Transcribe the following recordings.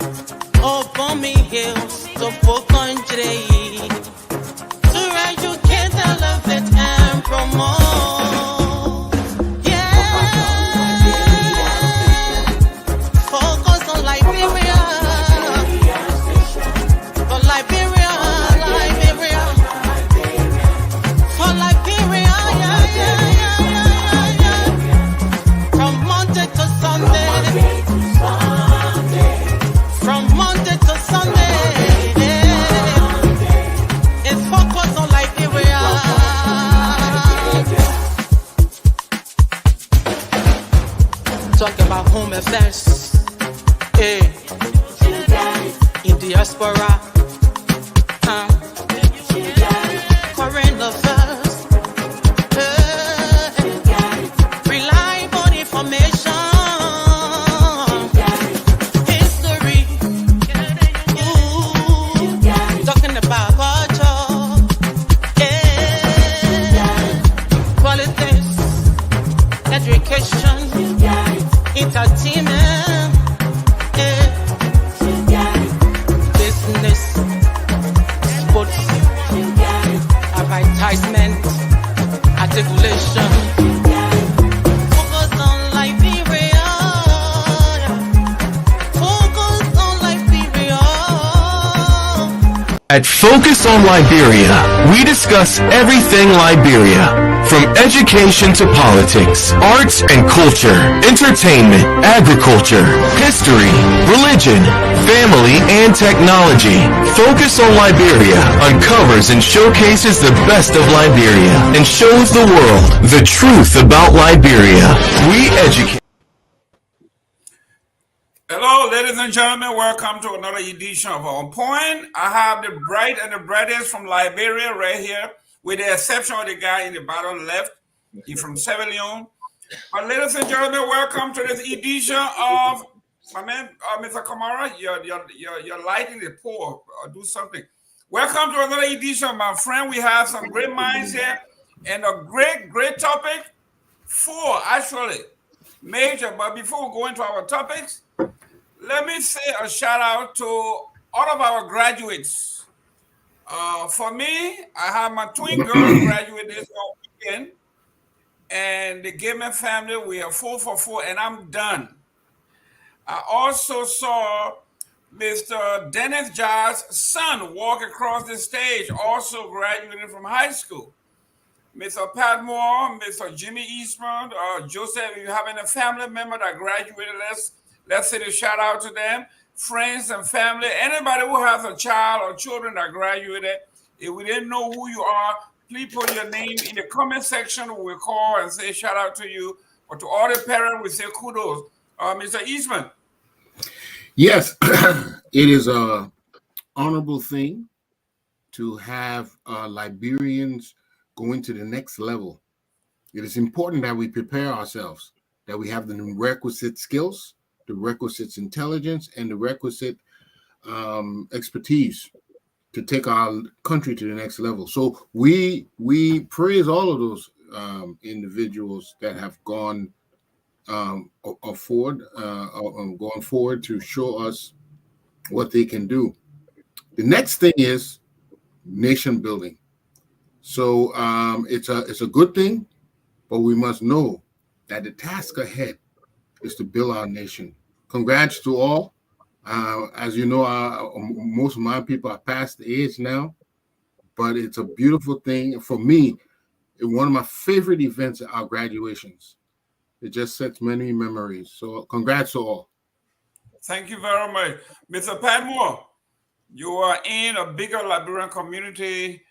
Open me hills to full country. To educate, elevate, and promote. Yeah. Focus on Liberia. For Liberia, Liberia. For Liberia, yeah. From Monday to Sunday. From Monday to Sunday, it's focused on Liberia. Talk about home affairs, in diaspora, current affairs, reliable information. Talking about culture, politics, education, entertainment, business, sports, advertisement, articulation. Focus on Liberia. Focus on Liberia. At Focus on Liberia, we discuss everything Liberia, from education to politics, arts and culture, entertainment, agriculture, history, religion, family, and technology. Focus on Liberia uncovers and showcases the best of Liberia and shows the world the truth about Liberia. We educate. Hello, ladies and gentlemen. Welcome to another edition of On Point. I have the bright and the brightest from Liberia right here, with the exception of the guy in the bottom left. He's from Sierra Leone. But ladies and gentlemen, welcome to this edition of my man, Mr. Kamara. Your lighting is poor. Do something. Welcome to another edition, my friend. We have some great minds here and a great topic. 4 actually major. But before we go into our topics, let me say a shout out to all of our graduates. For me, I have my twin girls graduate this weekend, and the Gamer family, we are 4 for 4, and I'm done. I also saw Mr. Dennis Jar's son walk across the stage, also graduated from high school. Mr. Pat Moore, Mr. Jimmy Eastman, Joseph, if you have any family member that graduated, let's say a shout out to them, friends and family, anybody who has a child or children that graduated. If we didn't know who you are, please put your name in the comment section. We'll call and say shout out to you. But to all the parents, we say kudos. Mr. Eastman. Yes, it is an honorable thing to have Liberians going to the next level. It is important that we prepare ourselves, that we have the requisite skills, the requisite intelligence, and the requisite expertise to take our country to the next level. So we praise all of those individuals that have gone forward to show us what they can do. The next thing is nation building. So it's a good thing, but we must know that the task ahead is to build our nation. Congrats to all. As you know, most of my people are past the age now, but it's a beautiful thing. For me, one of my favorite events are our graduations. It just sets many memories. So congrats to all. Thank you very much. Mr. Padmore, you are in a bigger Liberian community.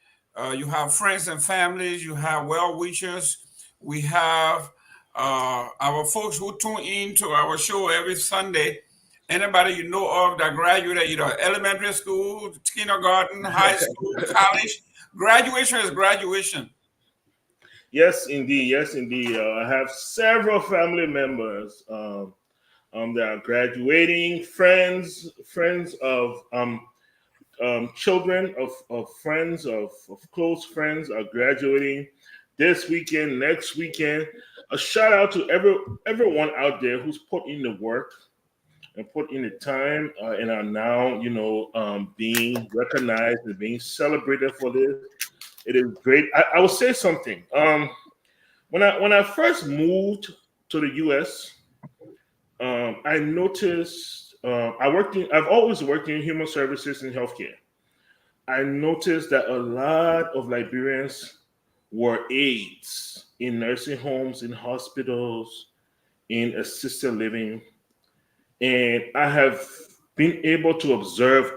You have friends and families. You have well-wishers. We have our folks who tune in to our show every Sunday. Anybody you know of that graduated either elementary school, kindergarten, high school, college, graduation is graduation. Yes, indeed. Yes, indeed. I have several family members that are graduating, friends of children of friends of close friends are graduating this weekend, next weekend. A shout out to everyone out there who's put in the work. and put in the time and are now, being recognized and being celebrated for this. It is great. I will say something. When I first moved to the U.S., I noticed I've always worked in human services and healthcare. I noticed that a lot of Liberians were aides in nursing homes, in hospitals, in assisted living, and I have been able to observe,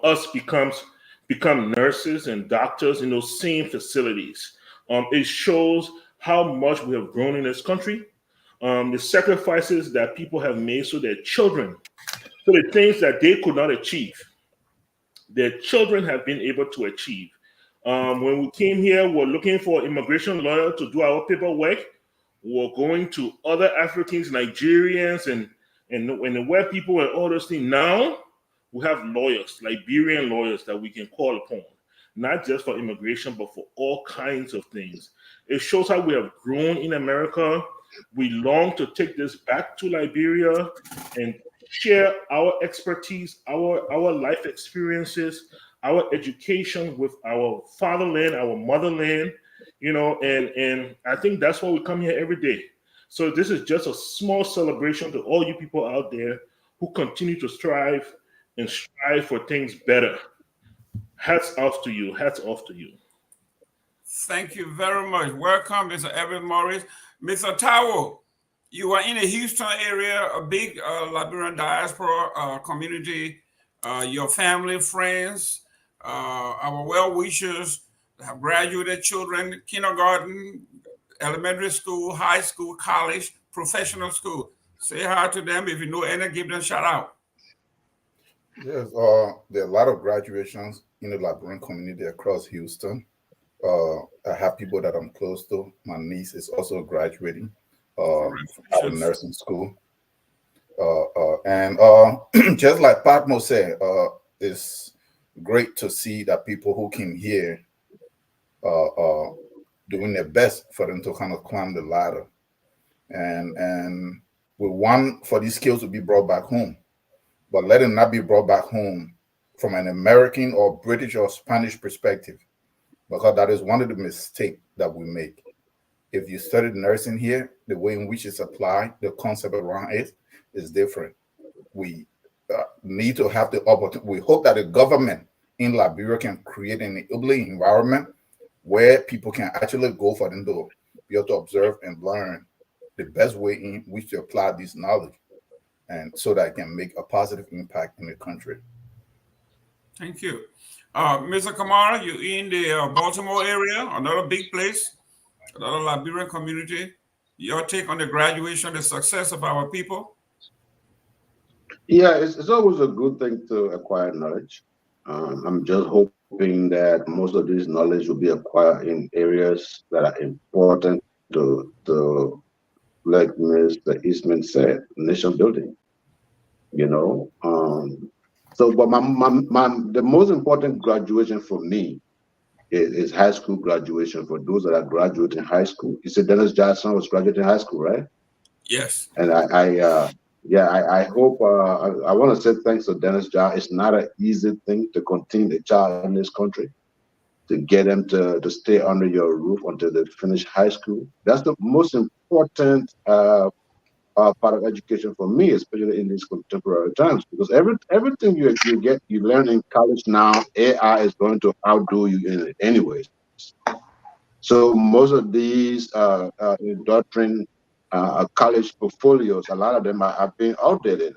us become nurses and doctors in those same facilities. It shows how much we have grown in this country, the sacrifices that people have made so their children, so the things that they could not achieve, their children have been able to achieve. When we came here, we're looking for immigration lawyer to do our paperwork. We're going to other Africans, Nigerians, and the white people and all those things. Now we have lawyers, Liberian lawyers that we can call upon, not just for immigration, but for all kinds of things. It shows how we have grown in America. We long to take this back to Liberia and share our expertise, our life experiences, our education with our fatherland, our motherland, and I think that's why we come here every day. So this is just a small celebration to all you people out there who continue to strive for things better. Hats off to you. Hats off to you. Thank you very much. Welcome, Mr. Evan Morris. Mr. Tawo, you are in the Houston area, a big Liberian diaspora community. Your family, friends, our well-wishers have graduated children, kindergarten, elementary school, high school, college, professional school. Say hi to them. If you know any, give them a shout out. Yes, there are a lot of graduations in the Liberian community across Houston. I have people that I'm close to. My niece is also graduating from our nursing school. And just like Patmo said, it's great to see that people who came here doing their best for them to kind of climb the ladder. And we want for these skills to be brought back home, but let them not be brought back home from an American or British or Spanish perspective, because that is one of the mistakes that we make. If you studied nursing here, the way in which it's applied, the concept around it is different. We need to have the opportunity. We hope that the government in Liberia can create an enabling environment where people can actually go for them to be able to observe and learn the best way in which to apply this knowledge, and so that it can make a positive impact in the country. Thank you. Mr. Kamara, you in the Baltimore area, another big place, another Liberian community. Your take on the graduation, the success of our people? Yeah, it's always a good thing to acquire knowledge. I'm just hoping that most of this knowledge will be acquired in areas that are important to like Mr. Eastman said, nation building. But the most important graduation for me is high school graduation. For those that are graduating high school, you said Dennis Johnson was graduating high school, right? Yes. And I hope I want to say thanks to Dennis Johnson. It's not an easy thing to continue a child in this country, to get them to stay under your roof until they finish high school. That's the most important part of education for me, especially in these contemporary times, because everything you learn in college now, AI is going to outdo you in it anyways. So most of these doctrine college portfolios, a lot of them are being outdated.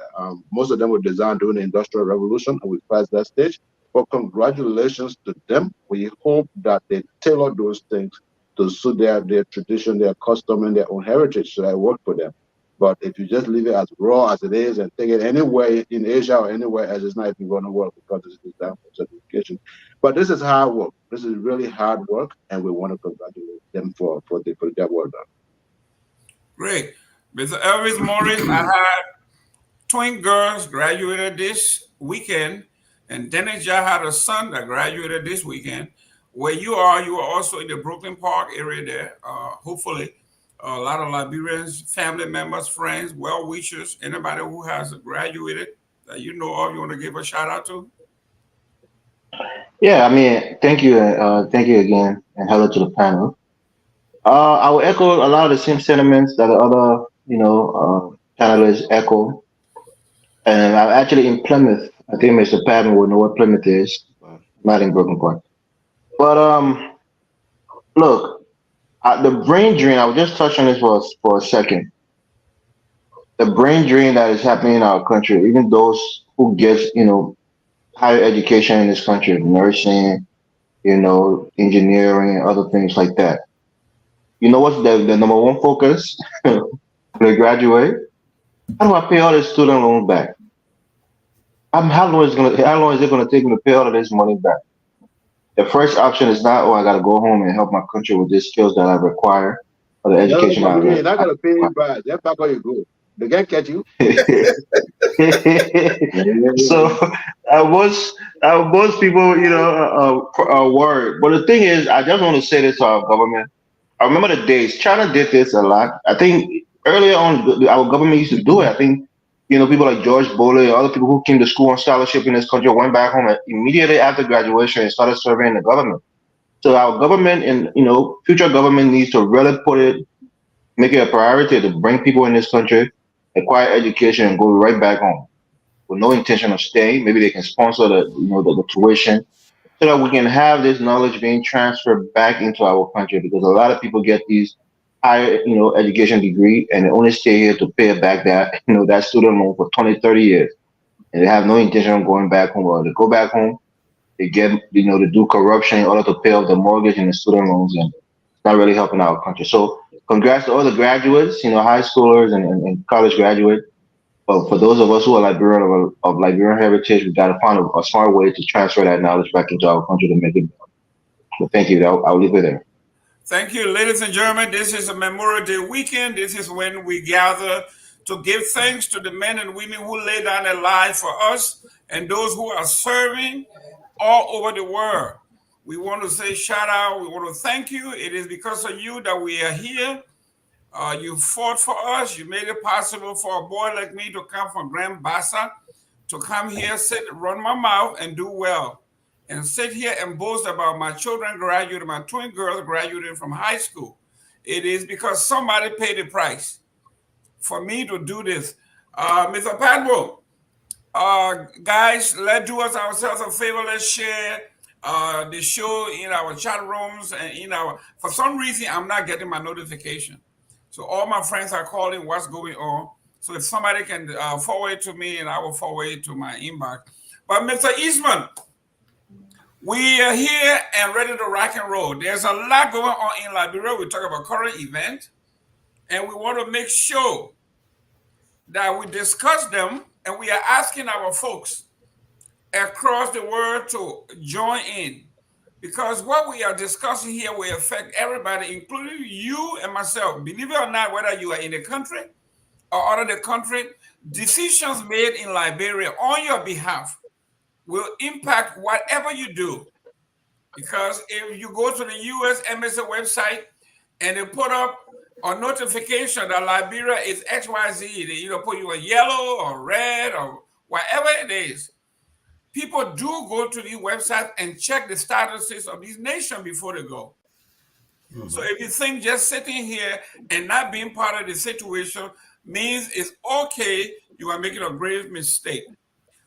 Most of them were designed during the Industrial Revolution, and we passed that stage. But congratulations to them. We hope that they tailor those things to suit their tradition, their custom, and their own heritage, so that work for them. But if you just leave it as raw as it is and take it anywhere in Asia or anywhere else, it's not even going to work, because it's designed for certification. But this is hard work. This is really hard work, and we want to congratulate them for their work done. Great. Mr. Elvis Morris, I had twin girls graduated this weekend, and Dennis Jah had a son that graduated this weekend. Where you are also in the Brooklyn Park area there, hopefully. a lot of Liberians, family members, friends, well wishers, anybody who has graduated that you know of, you want to give a shout out to? Yeah, I mean, thank you again, and hello to the panel. I will echo a lot of the same sentiments that the other, panelists echo. And I'm actually in Plymouth. I think Mr. Patton will know what Plymouth is, but not in Brooklyn Park. But look, the brain drain. I will just touch on this for a second. The brain drain that is happening in our country, even those who get higher education in this country, nursing, engineering, and other things like that. You know what's the number one focus when they graduate? How do I pay all this student loans back? How long is it gonna take me to pay all of this money back? The first option is not, oh, I gotta go home and help my country with these skills that I require or the No, education I you're not I gonna pay you back. That's not where you go. They can't catch you. so most people, are worried. But the thing is, I just want to say this to our government. I remember the days China did this a lot. I think earlier on, our government used to do it. I think people like George Bowley and other people who came to school on scholarship in this country went back home and immediately after graduation and started serving in the government. So our government and future government needs to really make it a priority to bring people in this country, acquire education, and go right back home with no intention of staying. Maybe they can sponsor the tuition so that we can have this knowledge being transferred back into our country because a lot of people get these higher education degree and they only stay here to pay back that that student loan for 20, 30 years and they have no intention of going back home. Or they go back home, they get to do corruption in order to pay off the mortgage and the student loans, and it's not really helping our country. So congrats to all the graduates, high schoolers and college graduates. But for those of us who are Liberian of Liberian heritage, we got to find a smart way to transfer that knowledge back into our country to make it better. So thank you. I'll leave it there. Thank you, ladies and gentlemen. This is a Memorial Day weekend. This is when we gather to give thanks to the men and women who lay down their lives for us and those who are serving all over the world. We want to say shout out. We want to thank you. It is because of you that we are here. You fought for us. You made it possible for a boy like me to come from Grand Bassa, to come here, sit, run my mouth, and do well. And sit here and boast about my children graduating, my twin girls graduating from high school. It is because somebody paid the price for me to do this. Mr. Padbo, guys, let's do us ourselves a favor. Let's share the show in our chat rooms and for some reason, I'm not getting my notification. So all my friends are calling what's going on. So if somebody can forward it to me and I will forward it to my inbox. But Mr. Eastman, we are here and ready to rock and roll. There's a lot going on in Liberia. We talk about current events, and we want to make sure that we discuss them, and we are asking our folks across the world to join in. Because what we are discussing here will affect everybody, including you and myself. Believe it or not, whether you are in the country or out of the country, decisions made in Liberia on your behalf will impact whatever you do. Because if you go to the U.S. Embassy website and they put up a notification that Liberia is XYZ, they either put you in yellow or red or whatever it is, people do go to the website and check the statuses of these nations before they go. Mm-hmm. So if you think just sitting here and not being part of the situation means it's okay, you are making a grave mistake.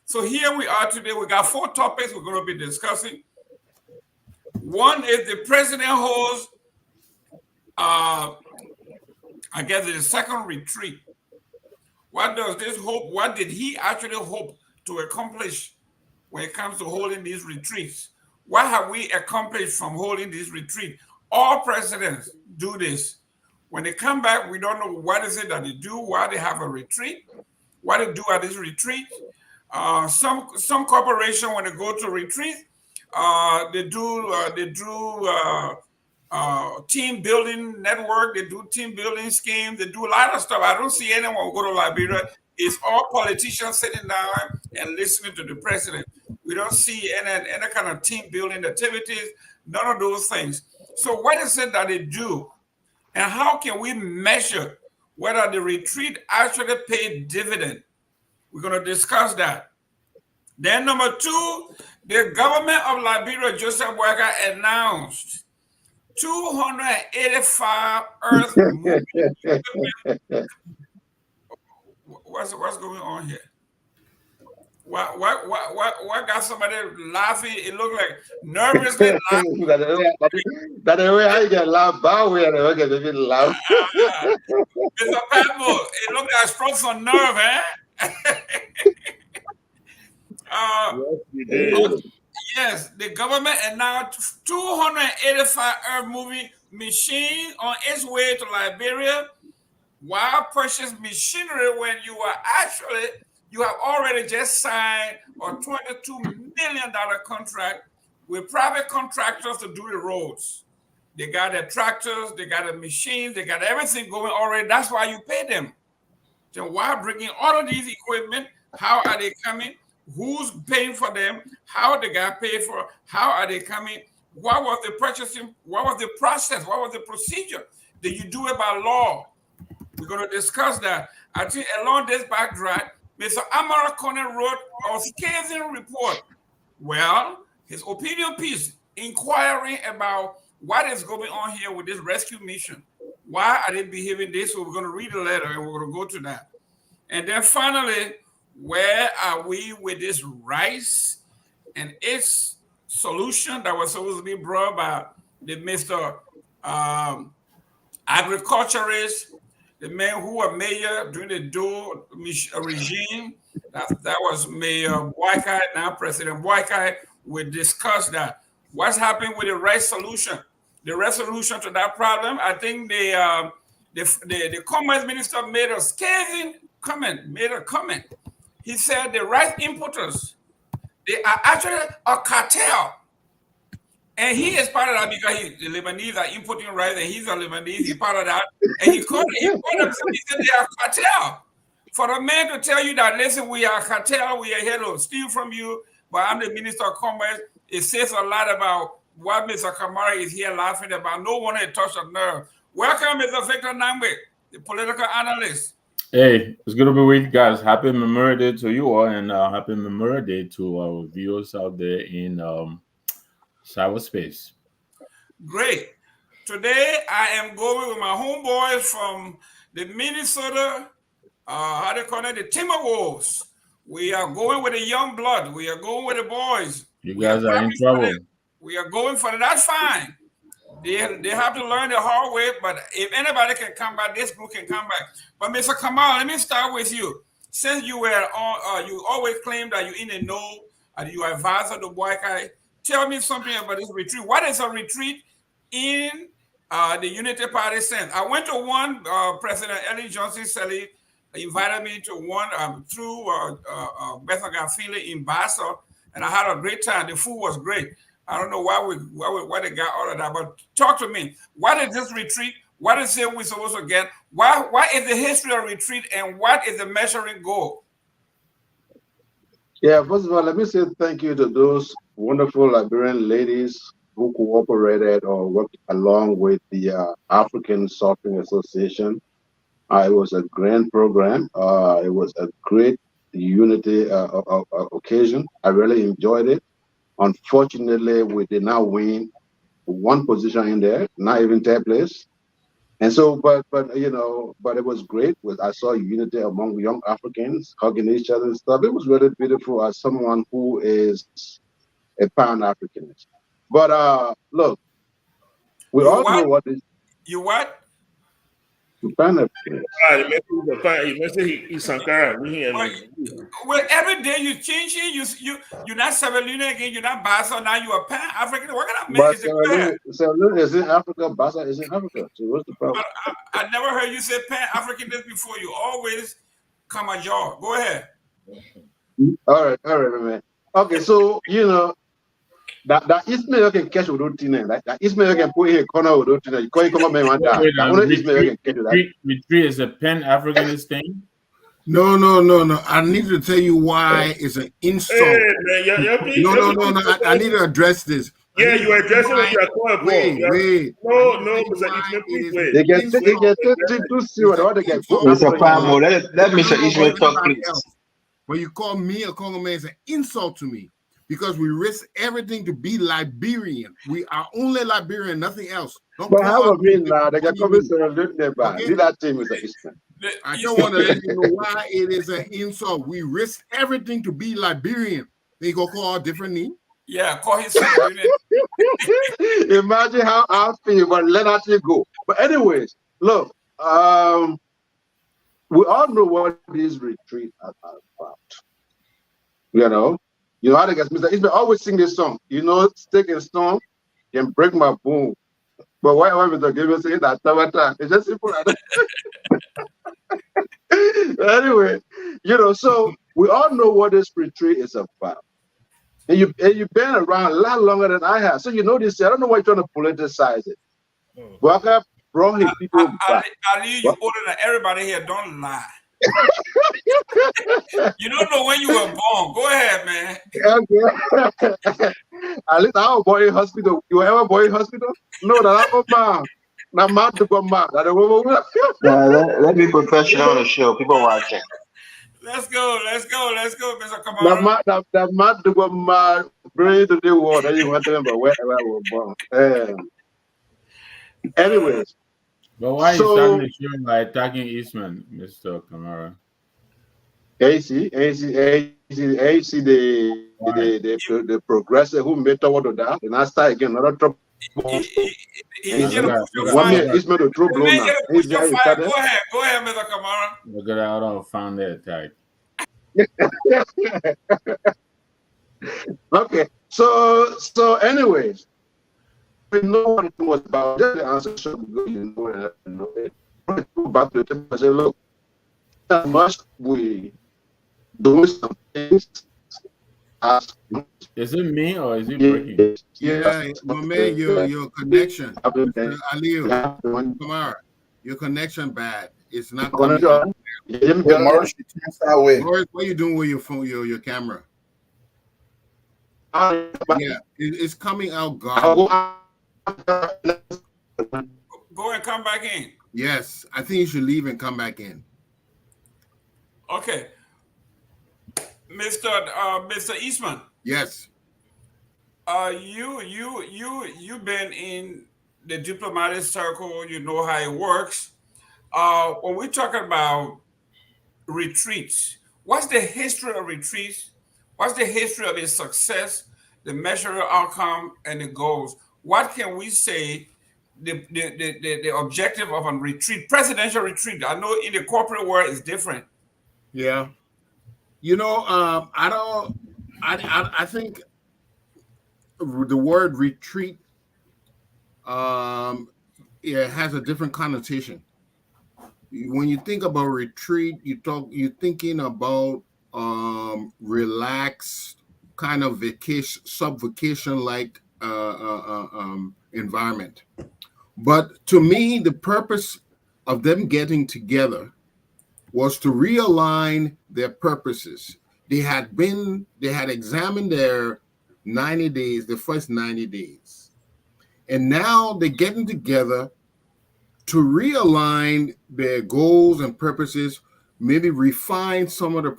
So here we are today. We got 4 topics we're going to be discussing. One is the president holds, I guess, the second retreat. What does this hope? What did he actually hope to accomplish when it comes to holding these retreats? What have we accomplished from holding this retreat? All presidents do this. When they come back, we don't know what is it that they do, why they have a retreat, what they do at this retreat. Some corporation, when they go to retreat, they do team building network, they do team building schemes, they do a lot of stuff. I don't see anyone who go to Liberia. It's all politicians sitting down and listening to the president. We don't see any kind of team building activities, none of those things. So what is it that they do And how can we measure whether the retreat actually paid dividend? We're going to discuss that. Then number two, the government of Liberia, Joseph Boakai, announced 285 Earth moving equipment. What's going on here? What got somebody laughing? It looked like nervously laughing. That the way I get laugh, bow way and I get a bit laugh. Mr. Pablo, it looked like struck some nerve, eh? Yes, you did. Yes, the government announced 285 earth moving machines on its way to Liberia. While purchase machinery when you have already just signed a $22 million contract with private contractors to do the roads. They got their tractors, they got the machines, they got everything going already. That's why you pay them. So why bringing all of these equipment? How are they coming? Who's paying for them? How they got paid for? How are they coming? What was the purchasing? What was the process? What was the procedure? Did you do it by law? We're going to discuss that. I think along this backdrop, Mr. Amara Conner wrote a scathing report. Well, his opinion piece inquiring about what is going on here with this rescue mission. Why are they behaving this? So we're going to read the letter and we're going to go to that. And then finally, where are we with this rice and its solution that was supposed to be brought by the Mr. Agriculturist, the man who was mayor during the Doe regime? That was Mayor Boakai, now President Boakai. We discussed that. What's happening with the rice solution? The resolution to that problem, I think the Commerce Minister made a scathing comment, He said the rice importers, they are actually a cartel. And he is part of that because the Lebanese are importing rice and he's a Lebanese, he's part of that. And he called himself, he said they are cartel. For a man to tell you that, listen, we are cartel, we are here to steal from you, but I'm the Minister of Commerce, it says a lot about what Mr. Kamara is here laughing about. No one had touched a nerve. Welcome, Mr. Victor Nangbe, the political analyst. Hey, it's good to be with you guys. Happy Memorial Day to you all, and happy Memorial Day to our viewers out there in cyberspace. Great. Today, I am going with my homeboys from the Minnesota, how they call it, the Timberwolves. We are going with the young blood. We are going with the boys. You guys are in trouble. We are going for it. That's fine. They have to learn the hard way, but if anybody can come back, this group can come back. But Mr. Kamal, let me start with you. Since you were on, you always claim that you're in the know, you are advisor to Boakai. Tell me something about this retreat. What is a retreat in the Unity Party sense? I went to one, President Ellen Johnson Sally invited me to one through Debatng Current in Basel, and I had a great time. The food was great. I don't know why they got all of that, but talk to me. What is this retreat? What is it we're supposed to get? What is the history of retreat, and what is the measuring goal? Yeah, first of all, let me say thank you to those wonderful Liberian ladies who cooperated or worked along with the African Software Association. It was a grand program. It was a great unity occasion. I really enjoyed it. Unfortunately, we did not win one position in there, not even third place. And so, but you know, but it was great. I saw unity among young Africans hugging each other and stuff. It was really beautiful as someone who is a Pan-Africanist. But look, we all know what is. You what? Pan-Africanist. Well, every day you change it. You're not Sierra Leone again. You're not Bassa. Now you are Pan-African. What kind of man is it? Sierra Leone is in Africa. Bassa is in Africa. So what's the problem? I never heard you say Pan-Africanist before. You always come a jaw. Go ahead. All right, man. Okay, so you know that Ismail can catch with routine. That Ismail can put here corner with routine. You call come man that. Only Ismail can catch that. Retreat is a Pan-Africanist thing. No. I need to tell you why it's an insult. Hey, man, No. I need to address this. Yeah, you are addressing what you are calling for. Wait. No, Mr. Eastman, please wait. They get too serious. They want to get go Mr. after Pablo, you. let Mr. Israel talk, please. But you call me a Congo man is an insult to me because we risk everything to be Liberian. We are only Liberian, nothing else. Don't But call how us of me now? They get coming Liberian. to look there back. Okay? Leave that team, Mr. Eastman. I don't want to let you know why it is an insult. We risk everything to be Liberian. They go call a different name. Yeah, call his son. Imagine how I feel, but let that thing go. But anyways, look, we all know what these retreats are about. You know, I guess Mr. Eastman always sing this song. Stick and stone can break my bone. But why Mr. Gibbon say that time? It's just simple. Anyway, so we all know what this retreat is about. And you've been around a lot longer than I have. So you know this. I don't know why you're trying to politicize it. Walker brought his people back. Ali, you older than everybody here. Don't lie. You don't know when you were born. Go ahead, man. Okay. At least I was born in hospital. You were ever born in hospital? No, that I'm man. Now, man, to go mad. Let me professional on the show. People watching. Let's go, Mr. Kamara. The man to go mad, bring to the water. You want to remember where I was born. Anyways. But why you starting the show by attacking Eastman, Mr. Kamara? AC, the progressive who made toward that, and I start again another trouble. One minute, Eastman to throw blow now. Go ahead, Mr. Kamara. Look at how I found the attack. Okay, so anyways, we know what it was about. Just the answer, so you know it. Go back to the table and say, look, must we do some things? Is it me or is it breaking? Yeah, my man, your connection. Aliu, Kamara, your connection bad. It's not coming out. Morris, Morris, what are you doing with your phone, your camera? Yeah, it's coming out garbage. Go and come back in. Yes, I think you should leave and come back in. Okay. Mr. Eastman. Yes. You've been in the diplomatic circle. You know how it works. When we're talking about retreats, what's the history of retreats? What's the history of its success, the measurable outcome, and the goals? What can we say the objective of a retreat, presidential retreat? I know in the corporate world it's different. Yeah. I think the word retreat it has a different connotation. When you think about retreat, you're thinking about relaxed kind of vacation like environment. But to me, the purpose of them getting together was to realign their purposes. They had examined their 90 days, the first 90 days. And now they're getting together to realign their goals and purposes, maybe refine some of the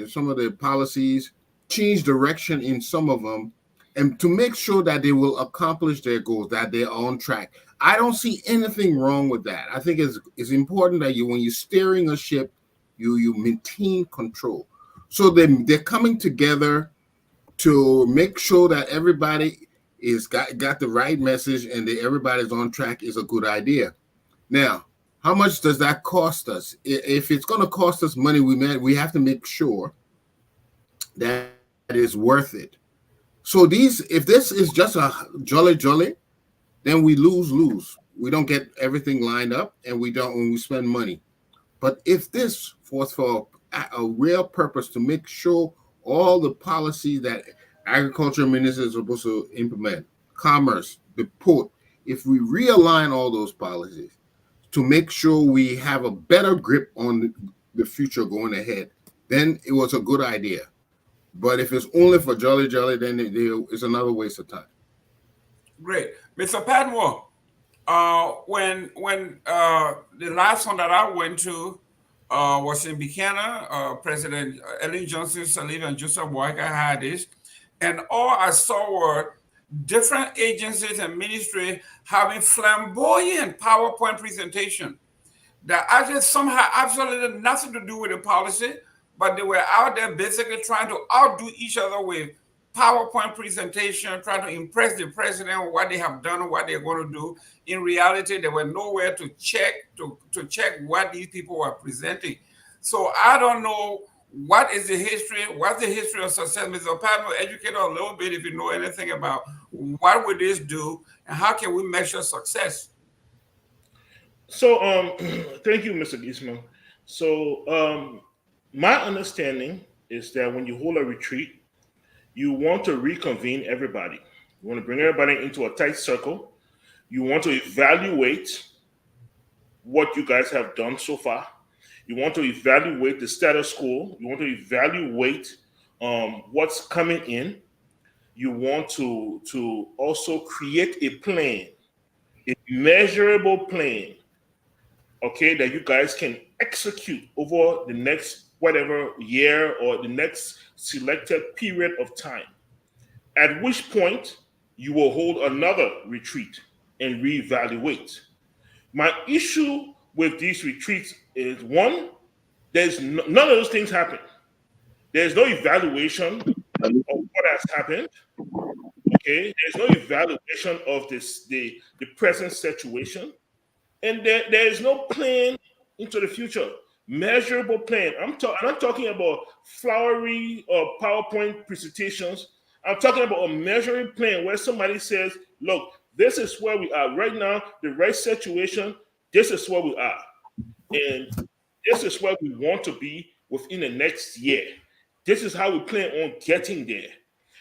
some of the policies, change direction in some of them, and to make sure that they will accomplish their goals, that they're on track. I don't see anything wrong with that. I think it's important that when you're steering a ship, you maintain control. So they're coming together to make sure that everybody is got the right message and that everybody's on track is a good idea. Now, how much does that cost us? If it's going to cost us money, we have to make sure that it is worth it. So if this is just a jolly, then we lose. We don't get everything lined up, and we spend money. But if this was for a real purpose to make sure all the policies that agriculture minister is supposed to implement, commerce, the port, if we realign all those policies to make sure we have a better grip on the future going ahead, then it was a good idea. But if it's only for jolly, then it's another waste of time. Great. Mr. Padmore, when the last one that I went to was in Buchanan, President Ellen Johnson Sirleaf and Joseph Boyka had this, and all I saw were different agencies and ministry having flamboyant PowerPoint presentation that actually somehow absolutely nothing to do with the policy, but they were out there basically trying to outdo each other with PowerPoint presentation, trying to impress the president with what they have done, what they're going to do. In reality, they were nowhere to check what these people were presenting. So I don't know what is the history, what's the history of success. Mr. Padmore, educate us a little bit if you know anything about what would this do and how can we measure success. So, thank you, Mr. Gisman. So, my understanding is that when you hold a retreat, you want to reconvene everybody. You want to bring everybody into a tight circle. You want to evaluate what you guys have done so far. You want to evaluate the status quo. You want to evaluate what's coming in. You want to also create a plan, a measurable plan, okay, that you guys can execute over the next whatever year or the next selected period of time. At which point you will hold another retreat and reevaluate. My issue with these retreats is one, none of those things happen. There's no evaluation of what has happened. Okay, there's no evaluation of the present situation, and there is no plan into the future, measurable plan. I'm not talking about flowery or PowerPoint presentations. I'm talking about a measuring plan where somebody says, "Look, this is where we are right now. The right situation. This is where we are, and this is where we want to be within the next year. This is how we plan on getting there,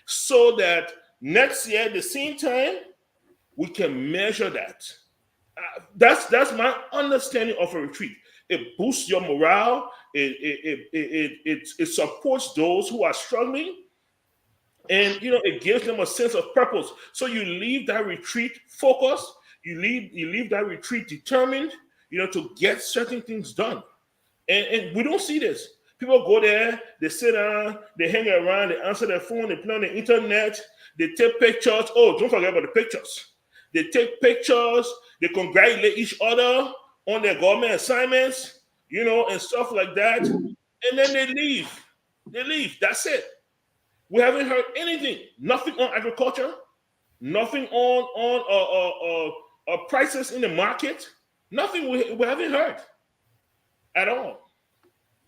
so that next year at the same time we can measure that." That's my understanding of a retreat. It boosts your morale. It supports those who are struggling, and it gives them a sense of purpose. So you leave that retreat focused. You leave that retreat determined, to get certain things done. And we don't see this. People go there, they sit down, they hang around, they answer their phone, they play on the internet, they take pictures. Oh, don't forget about the pictures. They take pictures, they congratulate each other on their government assignments, and stuff like that. And then they leave. They leave. That's it. We haven't heard anything. Nothing on agriculture. Nothing on prices in the market. Nothing we haven't heard at all.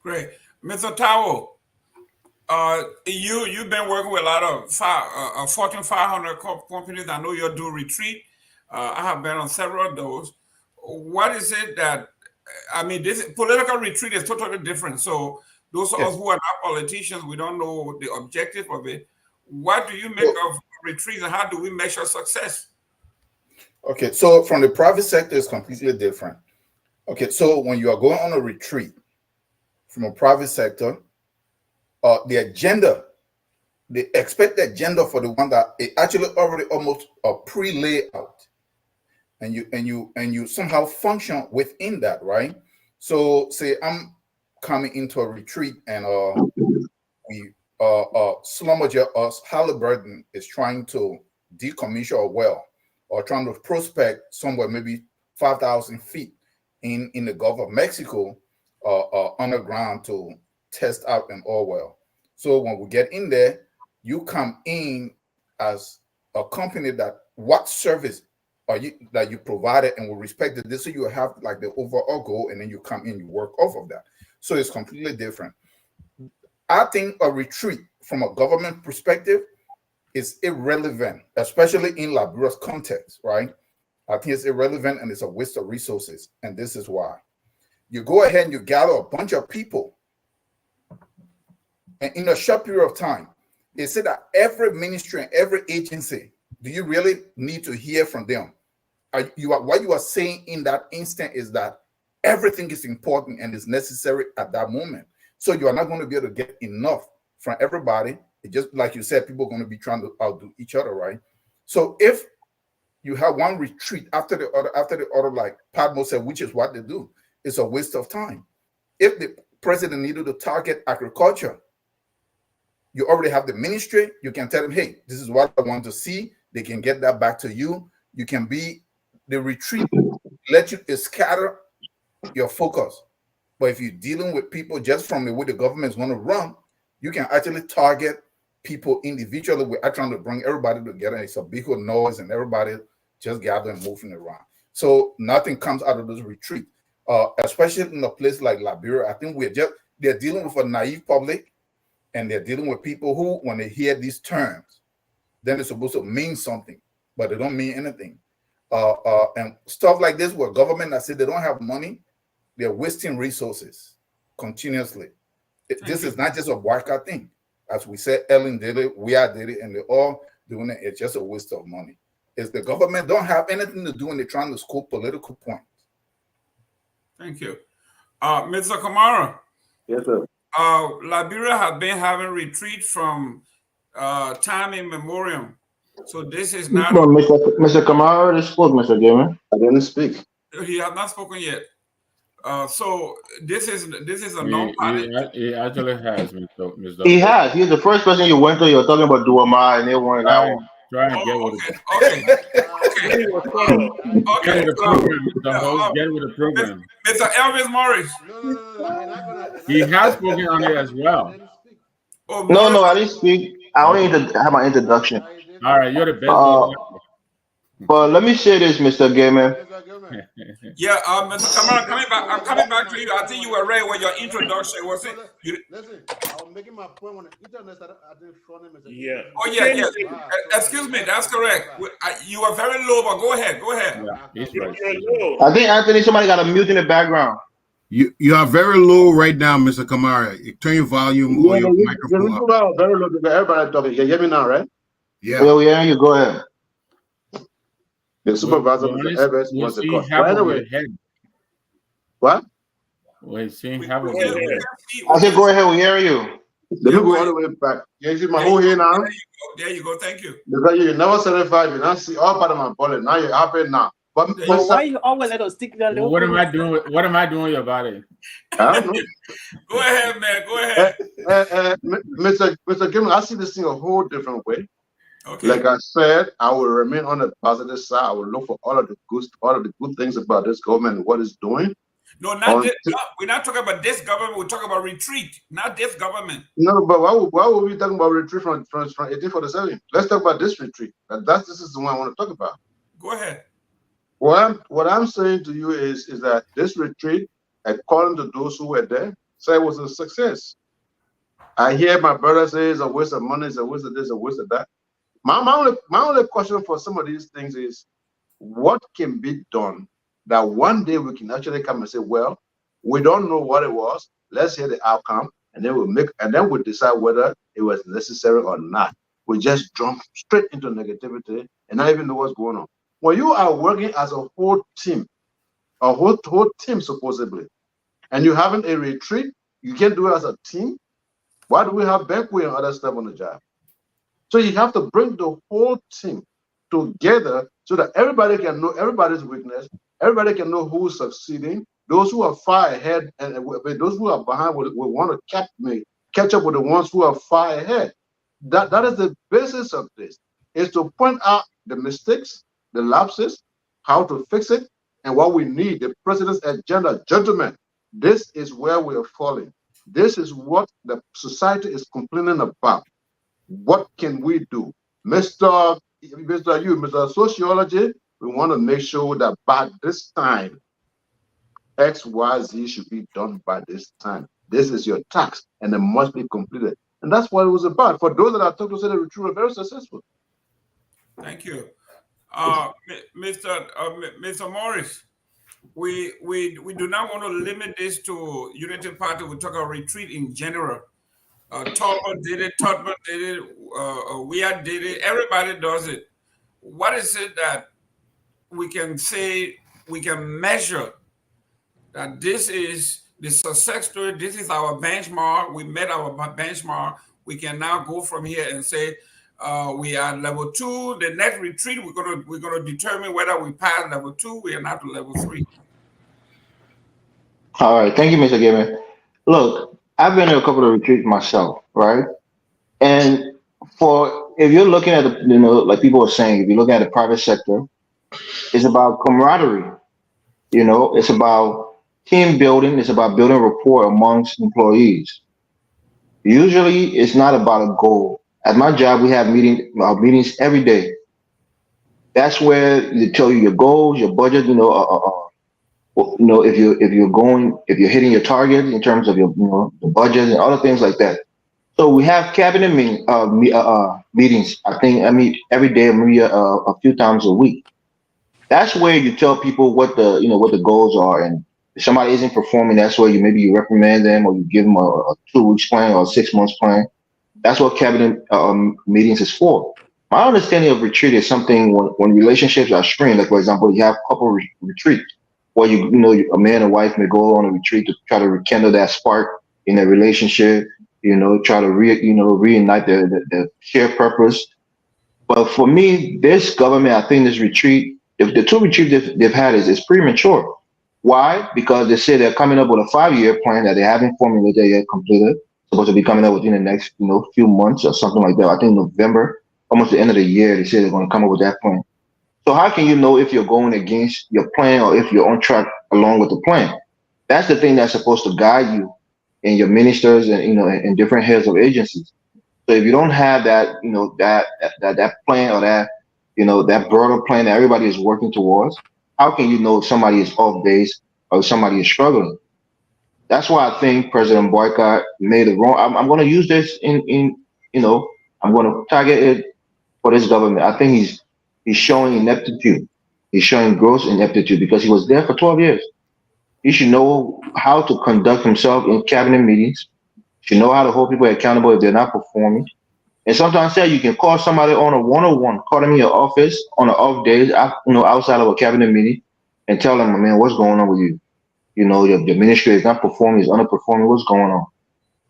Great. Mr. Tao, you've been working with a lot of Fortune 500 companies. I know you do retreat. I have been on several of those. What is it that, this political retreat is totally different. So those of us who are not politicians, we don't know the objective of it. What do you make of retreats and how do we measure success? Okay, so from the private sector, it's completely different. Okay, so when you are going on a retreat from a private sector, the agenda, they expect the agenda for the one that it actually already almost pre-laid out, and you somehow function within that, right? So say I'm coming into a retreat and we Schlumberger or Halliburton is trying to decommission a well or trying to prospect somewhere maybe 5,000 feet in the Gulf of Mexico underground to test out an oil well. So when we get in there, you come in as a company that what service are you that you provided and will respect this, so you have like the overall goal, and then you come in, you work off of that. So it's completely different. I think a retreat from a government perspective is irrelevant, especially in Liberia's context, right? I think it's irrelevant and it's a waste of resources. And this is why. You go ahead and you gather a bunch of people, and in a short period of time, they say that every ministry and every agency, do you really need to hear from them? What you are saying in that instant is that everything is important and is necessary at that moment. So you are not going to be able to get enough from everybody It just like you said, people are going to be trying to outdo each other, right? So if you have one retreat after the other, like Padmo said, which is what they do, it's a waste of time. If the president needed to target agriculture, you already have the ministry. You can tell them, hey, this is what I want to see. They can get that back to you. You can be the retreat, let you scatter your focus. But if you're dealing with people just from the way the government is going to run, you can actually target people individually without trying to bring everybody together. It's a big noise and everybody just gathering, moving around. So nothing comes out of this retreat, especially in a place like Liberia. I think they're dealing with a naive public, and they're dealing with people who, when they hear these terms, then it's supposed to mean something, but they don't mean anything. And stuff like this, where government, I said they don't have money, they're wasting resources continuously. This is not just a boycott thing. As we said, Ellen did it, we did it, and they're all doing it. It's just a waste of money. It's the government don't have anything to do, and they're trying to score political points. Thank you. Mr. Kamara. Yes, sir. Liberia has been having retreat from time immemorial. So this is not. No, Mr. Kamara just spoke, Mr. Gamer. I didn't speak. He has not spoken yet. So this is a non-party. He actually has, Mr. He has. He's the first person you went to. You're talking about Duamai, and they wanted that one. Try and get with it. Okay. Get with the program, Mr. Host. Get with the program. Mr. Elvis Morris. He has spoken on it as well. Oh, No, I didn't speak. I only need to have my introduction. All right, you're the best. But let me say this, Mr. Gamer. Yeah, Mr. Kamara, I'm coming back to you. I think you were right when your introduction was it. Listen, I was making my point when the internet started. I didn't front him. Yeah. Oh yeah. Excuse me, that's correct. You are very low, but go ahead. Yeah, he's right. I think Anthony, somebody got a mute in the background. You are very low right now, Mr. Kamara. You turn your volume or your microphone up. Very low. Everybody talking. You hear me now, right? Yeah. Well, yeah, you go ahead. The supervisor, Mr. Evans, wants to call. But anyway, what? Wait, see, have a head. I said, go ahead. We hear you. Let me go all the way back. You see my whole here now? There you go. Thank you. Because you never 75. You not see all part of my bullet. Now you're happy now. But why you always let us stick that? What am I doing? What am I doing about it? I don't know. Go ahead, man. Go ahead. Mr. Gilman, I see this thing a whole different way. Okay. Like I said, I will remain on the positive side. I will look for all of the good things about this government and what it's doing. No, we're not talking about this government. We're talking about retreat, not this government. No, but why would we talking about retreat from 1847? Let's talk about this retreat. This is the one I want to talk about. Go ahead. What I'm saying to you is that this retreat, according to those who were there, say it was a success. I hear my brother say it's a waste of money, it's a waste of this, a waste of that. My only question for some of these things is, what can be done that one day we can actually come and say, well, we don't know what it was. Let's hear the outcome, and then we'll decide whether it was necessary or not. We just jump straight into negativity and not even know what's going on. When you are working as a whole team supposedly, and you're having a retreat, you can't do it as a team. Why do we have banquet and other stuff on the job? So you have to bring the whole team together so that everybody can know everybody's weakness, everybody can know who's succeeding. Those who are far ahead and those who are behind will want to catch up with the ones who are far ahead. That is the basis of this, is to point out the mistakes, the lapses, how to fix it, and what we need, the president's agenda. Gentlemen, this is where we are falling. This is what the society is complaining about. What can we do? Mr. Sociology, we want to make sure that by this time, XYZ should be done by this time. This is your task, and it must be completed. And that's what it was about. For those that I talked to, say the retreat were very successful. Thank you. Mr. Morris, we do not want to limit this to Unity Party. We talk about retreat in general. Tolbert did it, Totman did it, Weir did it, everybody does it. What is it that we can say, we can measure that this is the success story, this is our benchmark, we met our benchmark, we can now go from here and say we are level 2. The next retreat, we're gonna determine whether we pass level 2. We are not to level 3. All right, thank you, Mr. Gaiman. Look, I've been to a couple of retreats myself, right? And for if you're looking at the, like people are saying, if you're looking at the private sector, it's about camaraderie. It's about team building. It's about building rapport amongst employees. Usually, it's not about a goal. At my job, we have meetings every day. That's where they tell you your goals, your budget. If you're hitting your target in terms of your the budget and other things like that. So we have cabinet meetings. I meet every day, maybe a few times a week. That's where you tell people what the goals are, and if somebody isn't performing, that's where you reprimand them or you give them a 2 weeks plan or a 6 months plan. That's what cabinet meetings is for. My understanding of retreat is something when relationships are strained. Like for example, you have couple retreat where a man and wife may go on a retreat to try to rekindle that spark in their relationship. Try to reunite their shared purpose. But for me, this government, I think this retreat, if the 2 retreats they've had is premature. Why? Because they say they're coming up with a 5-year plan that they haven't formulated yet, completed. Supposed to be coming up within the next few months or something like that. I think November, almost the end of the year, they say they're going to come up with that plan. So how can you know if you're going against your plan or if you're on track along with the plan? That's the thing that's supposed to guide you and your ministers and and different heads of agencies. So if you don't have that that plan or that broader plan that everybody is working towards, how can you know if somebody is off base or if somebody is struggling? That's why I think President Boycott made it wrong. I'm going to use this I'm going to target it for this government. I think he's showing ineptitude. He's showing gross ineptitude because he was there for 12 years. He should know how to conduct himself in cabinet meetings. He should know how to hold people accountable if they're not performing. And sometimes you can call somebody on a one-on-one, call them in your office on the off days, outside of a cabinet meeting, and tell them, man, what's going on with you? Your ministry is not performing, is underperforming. What's going on?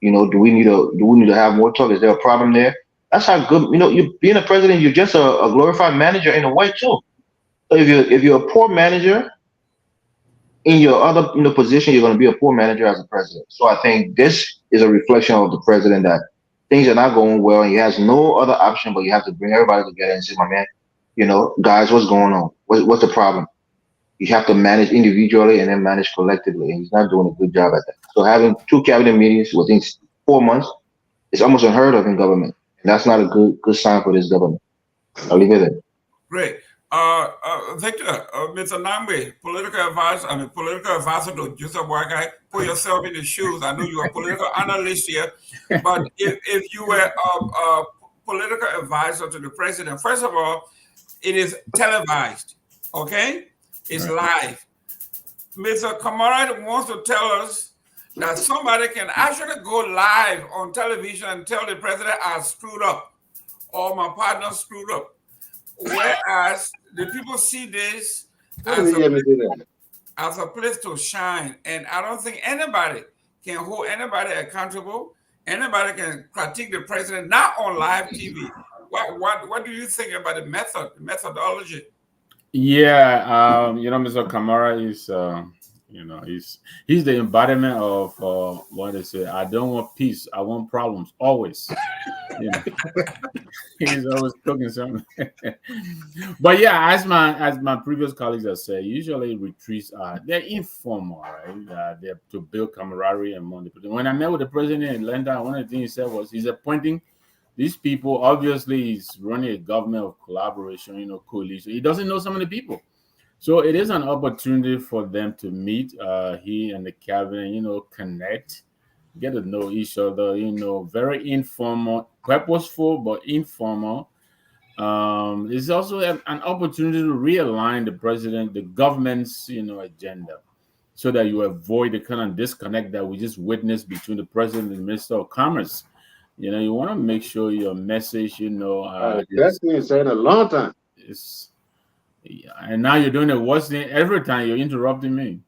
Do we need to have more talk? Is there a problem there? That's how good. You being a president, you're just a glorified manager in a way too. So if you're a poor manager in your other position, you're going to be a poor manager as a president. So I think this is a reflection of the president that things are not going well, and he has no other option but you have to bring everybody together and say, my man, guys, what's going on? What's the problem? You have to manage individually and then manage collectively, and he's not doing a good job at that. So having 2 cabinet meetings within 4 months is almost unheard of in government, and that's not a good sign for this government. I'll leave it there. Great. Victor, Mr. Nambe, political advisor to Joseph Boycott, put yourself in the shoes. I know you're a political analyst here, but if you were a political advisor to the president, first of all, it is televised, okay? It's live. Mr. Kamara wants to tell us that somebody can actually go live on television and tell the president I screwed up or my partner screwed up. Whereas the people see this as a place to shine. And I don't think anybody can hold anybody accountable. Anybody can critique the president, not on live TV. What do you think about the methodology? Yeah, Mr. Kamara is, he's the embodiment of what they say. I don't want peace. I want problems. Always. He's always cooking something. But yeah, as my previous colleagues have said, usually retreats they're informal, right? They're to build camaraderie among the people. When I met with the president in London, one of the things he said was he's appointing these people. Obviously, he's running a government of collaboration, coalition. He doesn't know some of the people. So it is an opportunity for them to meet, he and the cabinet, connect, get to know each other, very informal, purposeful, but informal. It's also an opportunity to realign the government's, agenda, so that you avoid the kind of disconnect that we just witnessed between the president and the Minister of Commerce. You want to make sure your message, that's been saying a long time. And now you're doing it worse than every time you're interrupting me.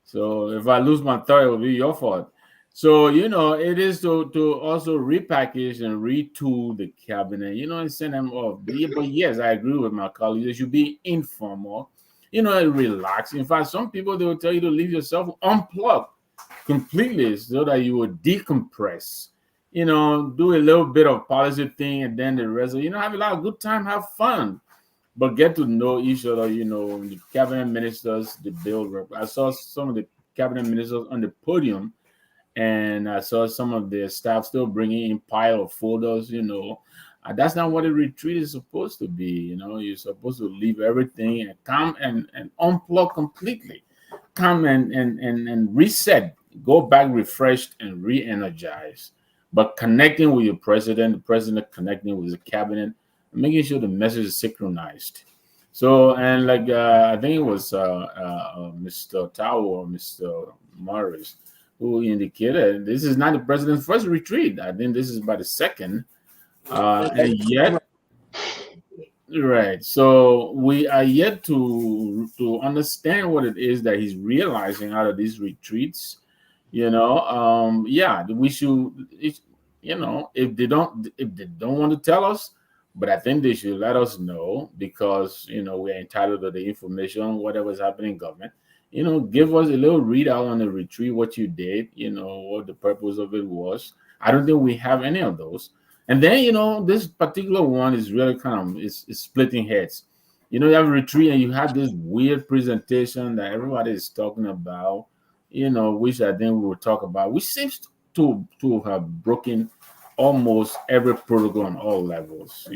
So if I lose my thought, it will be your fault. So, it is to also repackage and retool the cabinet, and send them off. But yes, I agree with my colleagues. It should be informal, relax. In fact, some people, they will tell you to leave yourself unplugged completely so that you will decompress, do a little bit of policy thing, and then the rest of, have a lot of good time, have fun, but get to know each other, the cabinet ministers, the bill rep. I saw some of the cabinet ministers on the podium, and I saw some of their staff still bringing in pile of folders. That's not what a retreat is supposed to be. You're supposed to leave everything and come and unplug completely, come and reset, go back refreshed and re-energized. But connecting with your president, the president connecting with the cabinet, making sure the message is synchronized. So, and like I think it was Mr. Tao or Mr. Morris who indicated this is not the president's first retreat. I think this is about the second. And yet, right. So we are yet to understand what it is that he's realizing out of these retreats. Yeah, we should. If they don't want to tell us, but I think they should let us know, because we're entitled to the information, whatever's happening in government. Give us a little readout on the retreat, what you did, what the purpose of it was. I don't think we have any of those. And then, this particular one is really kind of is splitting heads. You have a retreat and you have this weird presentation that everybody is talking about, which I think we will talk about, which seems to have broken almost every protocol on all levels.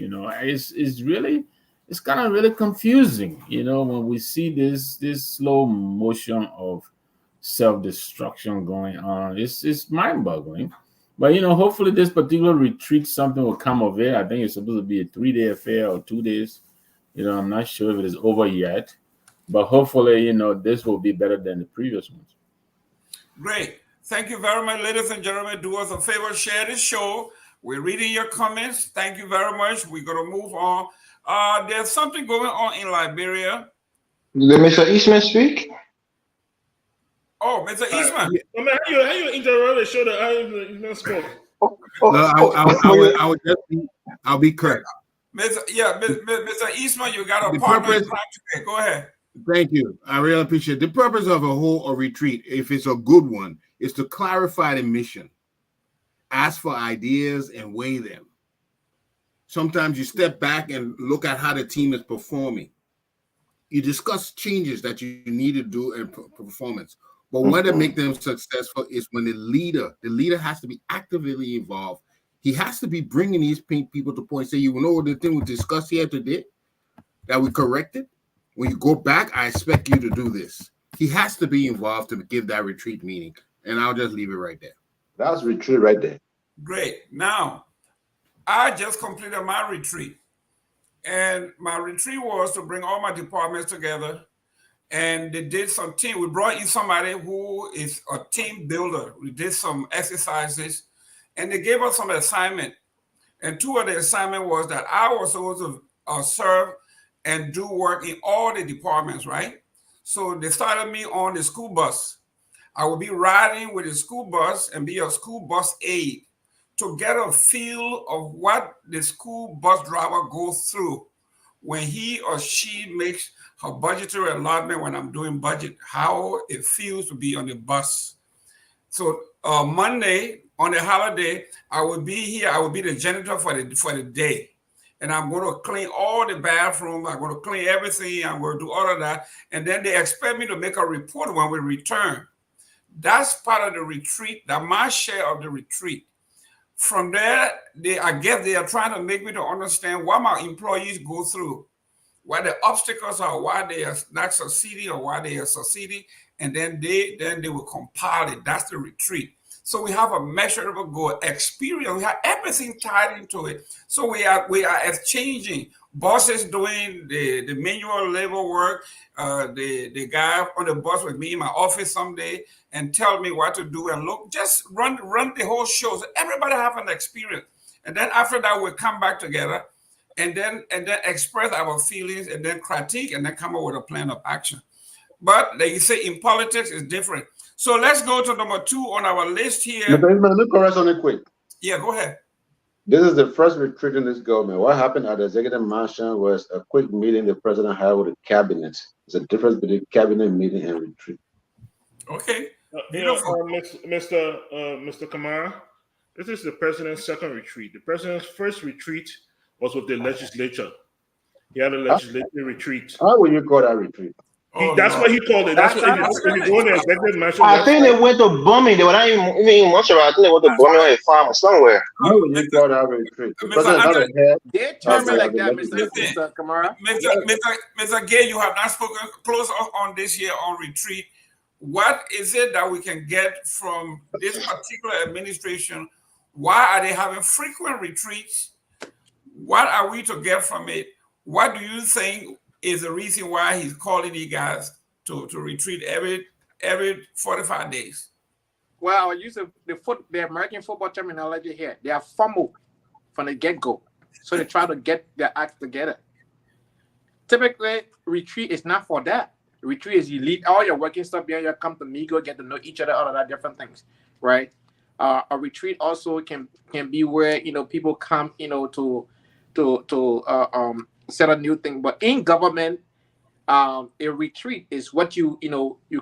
It's kind of really confusing, when we see this slow motion of self-destruction going on. It's mind-boggling. But hopefully this particular retreat, something will come of it. I think it's supposed to be a 3-day affair or 2 days. I'm not sure if it is over yet, but hopefully, this will be better than the previous ones. Great. Thank you very much, ladies and gentlemen. Do us a favor, share this show. We're reading your comments. Thank you very much. We're going to move on. There's something going on in Liberia. Did Mr. Eastman speak? Oh, Mr. Eastman. How you interrupt the show that I not spoke? I'll be correct. Mr. Eastman, you got a partner in crime today. Go ahead. Thank you. I really appreciate it. The purpose of a retreat, if it's a good one, is to clarify the mission, ask for ideas, and weigh them. Sometimes you step back and look at how the team is performing. You discuss changes that you need to do in performance. But what to make them successful is when the leader has to be actively involved. He has to be bringing these people to point, say, the thing we discussed here today that we corrected. When you go back, I expect you to do this. He has to be involved to give that retreat meaning. And I'll just leave it right there. That's retreat right there. Great. Now, I just completed my retreat. And my retreat was to bring all my departments together. And they did some team. We brought in somebody who is a team builder. We did some exercises. And they gave us some assignment. And 2 of the assignment was that I was supposed to serve and do work in all the departments, right? So they started me on the school bus. I will be riding with the school bus and be a school bus aide to get a feel of what the school bus driver goes through when he or she makes her budgetary allotment when I'm doing budget, how it feels to be on the bus. So Monday on the holiday, I will be here. I will be the janitor for the day. And I'm going to clean all the bathrooms. I'm going to clean everything. I'm going to do all of that. And then they expect me to make a report when we return. That's part of the retreat, that's my share of the retreat. From there, I guess they are trying to make me to understand what my employees go through, what the obstacles are, why they are not succeeding or why they are succeeding. And then they will compile it. That's the retreat. So we have a measurable goal, experience. We have everything tied into it. So we are exchanging. Bosses doing the manual labor work. The guy on the bus with me in my office someday and tell me what to do and look. Just run the whole show. So everybody have an experience. And then after that, we'll come back together and then express our feelings and then critique and then come up with a plan of action. But like you say, in politics, it's different. So let's go to number 2 on our list here. Let me correct something quick. Yeah, go ahead. This is the first retreat in this government. What happened at the executive mansion was a quick meeting the president had with the cabinet. There's a difference between cabinet meeting and retreat. Okay. Mr. Kamara, this is the president's second retreat. The president's first retreat was with the legislature. He had a legislative retreat. How will you call that retreat? That's what he called it. That's what if you go to the executive mansion. I think they went to bombing. They were not even much about. I think they went to bombing on a farm or somewhere. How will you call that retreat? The president not a head. They term it like that, Mr. Kamara. Mr. Gay, you have not spoken close on this year on retreat. What is it that we can get from this particular administration? Why are they having frequent retreats? What are we to get from it? What do you think is the reason why he's calling you guys to retreat every 45 days? Well, I'll use the American football terminology here. They are fumbled from the get-go. So they try to get their act together. Typically, retreat is not for that. Retreat is you leave all your working stuff behind, you come to mingle, get to know each other, all of that different things, right? A retreat also can be where people come to set a new thing. But in government, a retreat is what you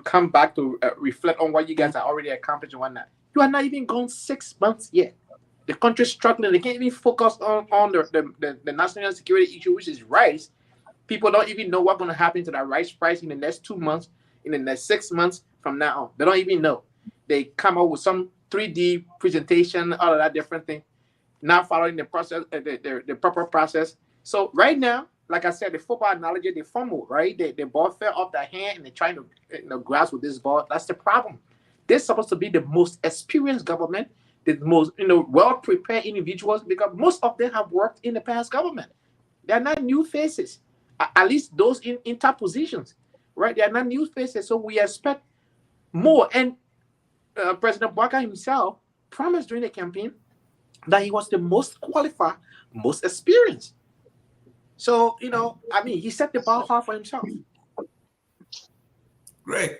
come back to reflect on what you guys are already accomplished and whatnot. You are not even gone 6 months yet. The country's struggling. They can't even focus on the national security issue, which is rice. People don't even know what's going to happen to that rice price in the next 2 months, in the next 6 months from now on. They don't even know. They come up with some 3D presentation, all of that different thing, not following the process, the proper process. So right now, like I said, the football analogy, they fumble, right? The ball fell off their hand and they're trying to grasp with this ball. That's the problem. They're supposed to be the most experienced government, the most well-prepared individuals, because most of them have worked in the past government. They're not new faces. At least those in top positions, right? They are not new faces, so we expect more. And President Bwaka himself promised during the campaign that he was the most qualified, most experienced. So, he set the bar high for himself. Great.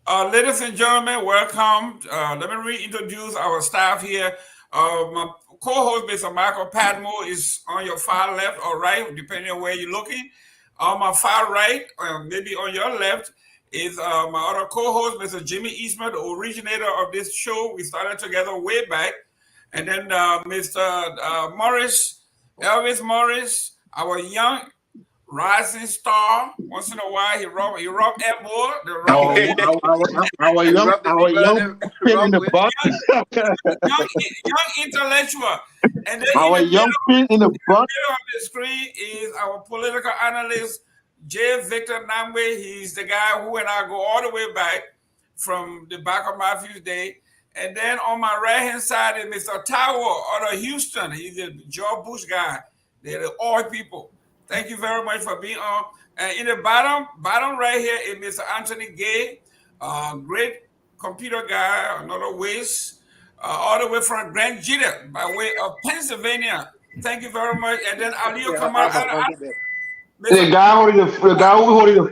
Ladies and gentlemen, welcome. Let me reintroduce our staff here. My co-host, Mr. Michael Padmore, is on your far left or right, depending on where you're looking. On my far right, maybe on your left, is my other co-host, Mr. Jimmy Eastman, the originator of this show. We started together way back. And then Mr. Morris, Elvis Morris, our young rising star. Once in a while, he rub elbow. Our young pin in the butt. young intellectual. And then our young pin in the butt. On the screen is our political analyst, J. Victor Namwe. He's the guy who and I go all the way back from the back of Matthew's day. And then on my right-hand side is Mr. Tower out of Houston. He's the George Bush guy. They're the oil people. Thank you very much for being on. And in the bottom right here is Mr. Anthony Gay, great computer guy, another Wiz, all the way from Grand Jeter by way of Pennsylvania. Thank you very much. And then Aliyo Kamal. The guy holding the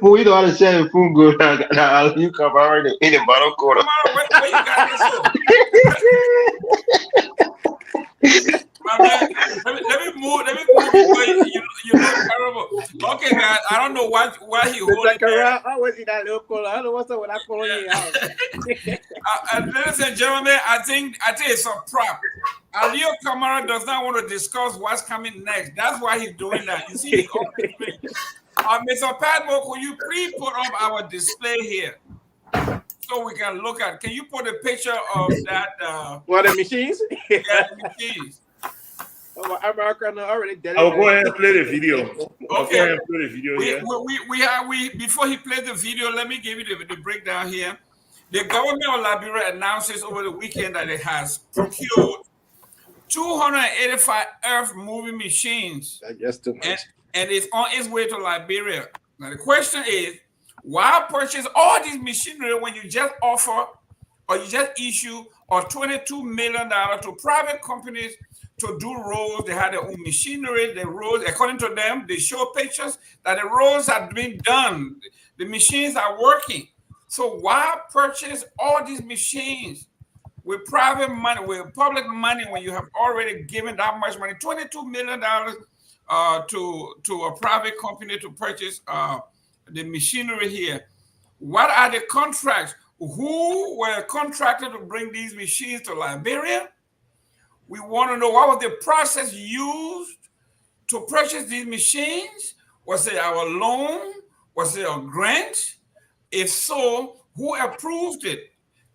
food, you know how to say the food good. You come already in the bottom corner. Where you got this from? My man, let me move before you look terrible. Okay, guys, I don't know why he holding that. I was in that local. I don't know what's up with that colony. Ladies and gentlemen, I think it's a prop. Aliyo Kamara does not want to discuss what's coming next. That's why he's doing that. You see, Mr. Padmore, could you please put up our display here so we can look at? Can you put a picture of that? What, the machines? Yeah, the machines. Already dead. I'll go ahead and play the video. Okay. We before he plays the video, let me give you the breakdown here. The government of Liberia announces over the weekend that it has procured 285 earth-moving machines. That's too much. And it's on its way to Liberia. Now the question is, why purchase all these machinery when you just offer or you just issue $22 million to private companies to do roads? They had their own machinery. The roads, according to them, they show pictures that the roads have been done. The machines are working. So why purchase all these machines with private money, with public money, when you have already given that much money, $22 million to a private company to purchase the machinery here? What are the contracts? Who were contracted to bring these machines to Liberia? We want to know what was the process used to purchase these machines. Was it our loan? Was it a grant? If so, who approved it?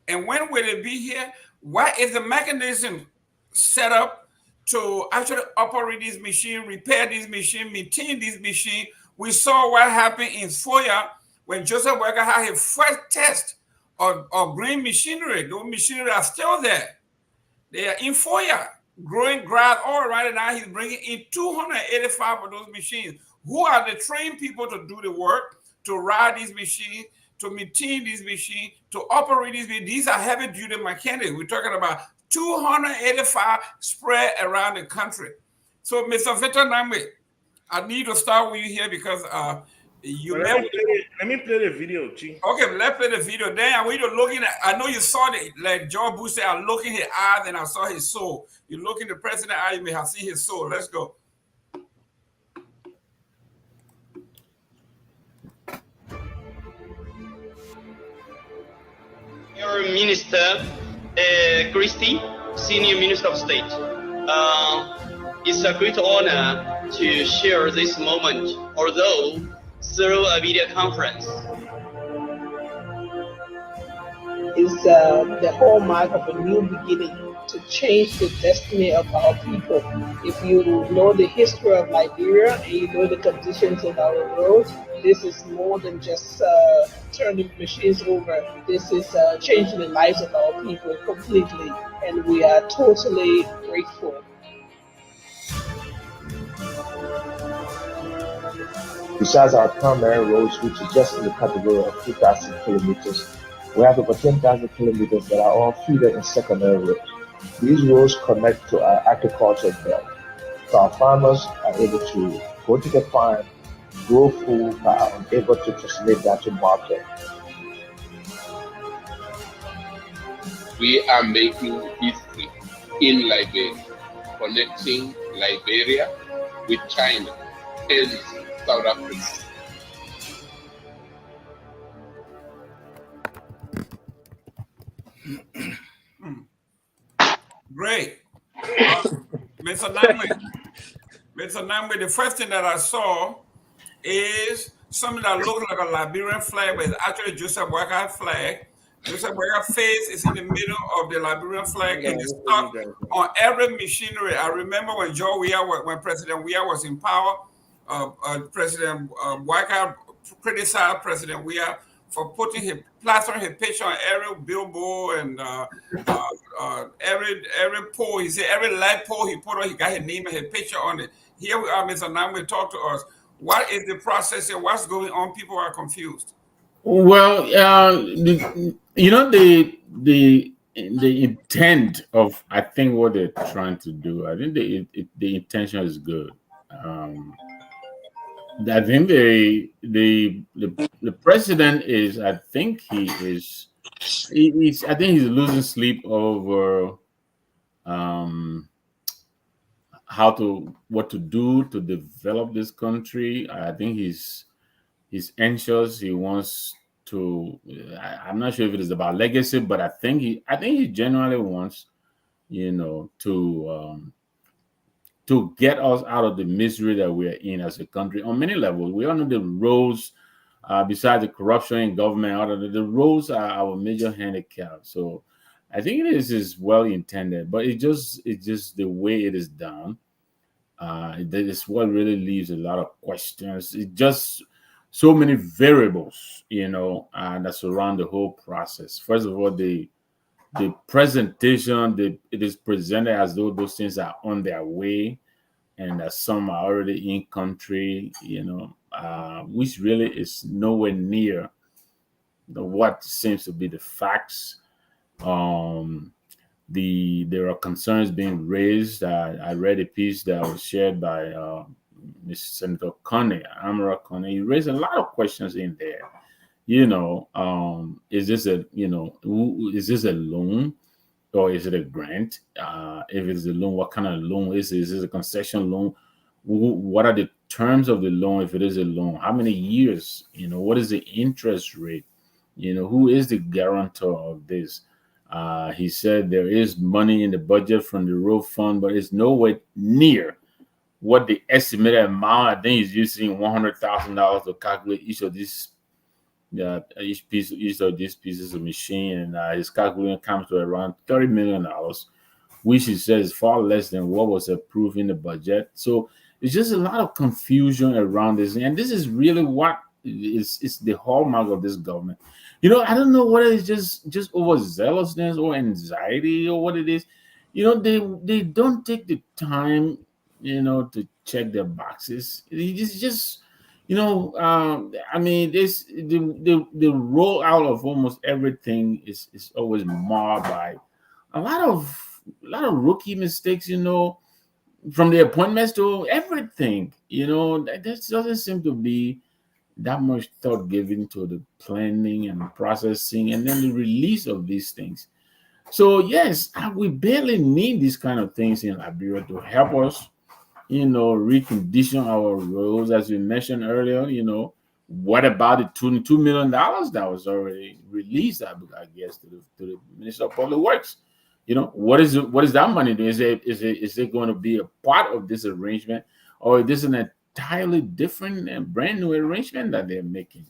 And when will it be here? What is the mechanism set up to actually operate this machine, repair this machine, maintain this machine? We saw what happened in FOIA when Joseph Walker had his first test of green machinery. Those machinery are still there. They are in FOIA, growing grass all around, and now he's bringing in 285 of those machines. Who are the trained people to do the work, to ride these machines, to maintain these machines, to operate these machines? These are heavy-duty mechanics. We're talking about 285 spread around the country. So, Mr. Victor Namwe, I need to start with you here because you let me play the video, G. Okay, let's play the video. Then I want you to looking at, I know you saw the, like George Bush said, I look in his eyes and I saw his soul. You look in the president's eye, you may have seen his soul. Let's go. Your Minister, Christie, Senior Minister of State. It's a great honor to share this moment, although through a video conference. Is the hallmark of a new beginning to change the destiny of our people. If you know the history of Liberia and you know the conditions of our roads, this is more than just turning machines over. This is changing the lives of our people completely, and we are totally grateful. Besides our primary roads, which is just in the category of 2,000 kilometers, we have over 10,000 kilometers that are all feeder and secondary roads. These roads connect to our agricultural belt, so our farmers are able to go to the farm, grow food, but are able to translate that to market. We are making history in Liberia, connecting Liberia with China and South Africa. Great. Mr. Namwe, the first thing that I saw is something that looks like a Liberian flag, but it's actually Joseph Walker flag. Joseph Walker's face is in the middle of the Liberian flag, and it's stuck on every machinery. I remember when when President Weah was in power, President Walker criticized President Weah for putting his plastering his picture on every billboard and every pole. He said every light pole he put on, he got his name and his picture on it. Here we are, Mr. Namwe, talk to us. What is the process and what's going on? People are confused. Well, the intent of, I think, what they're trying to do, I think the intention is good. I think the president is, I think he's losing sleep over what to do to develop this country. I think he's anxious. He wants to. I'm not sure if it is about legacy, but I think he genuinely wants, to get us out of the misery that we are in as a country on many levels. We all know the roads, besides the corruption in government, the roads are our major handicap. So I think it is well intended, but it's just the way it is done. That is what really leaves a lot of questions. It's just so many variables, that surround the whole process. First of all, the presentation, it is presented as though those things are on their way and that some are already in country, which really is nowhere near what seems to be the facts. There are concerns being raised. I read a piece that was shared by Senator Coney, Amara Coney. He raised a lot of questions in there. Is this a is this a loan or is it a grant? If it's a loan, what kind of loan is it? Is it a concession loan? What are the terms of the loan if it is a loan? How many years? What is the interest rate? Who is the guarantor of this? He said there is money in the budget from the road fund, but it's nowhere near what the estimated amount. I think he's using $100,000 to calculate each of these each of these pieces of machine, and his calculation comes to around $30 million, which he says is far less than what was approved in the budget. So it's just a lot of confusion around this, and this is really what is the hallmark of this government. I don't know whether it's just overzealousness or anxiety or what it is. They don't take the time, to check their boxes. It's just I mean, this the rollout of almost everything is always marred by a lot of rookie mistakes. From the appointments to everything. There doesn't seem to be that much thought given to the planning and processing and then the release of these things. So yes, we barely need these kind of things in Liberia to help us recondition our roads, as we mentioned earlier. What about the $22 million that was already released, I guess, to the Minister of Public Works? What is that money doing? Is it going to be a part of this arrangement, or is this an entirely different and brand new arrangement that they're making?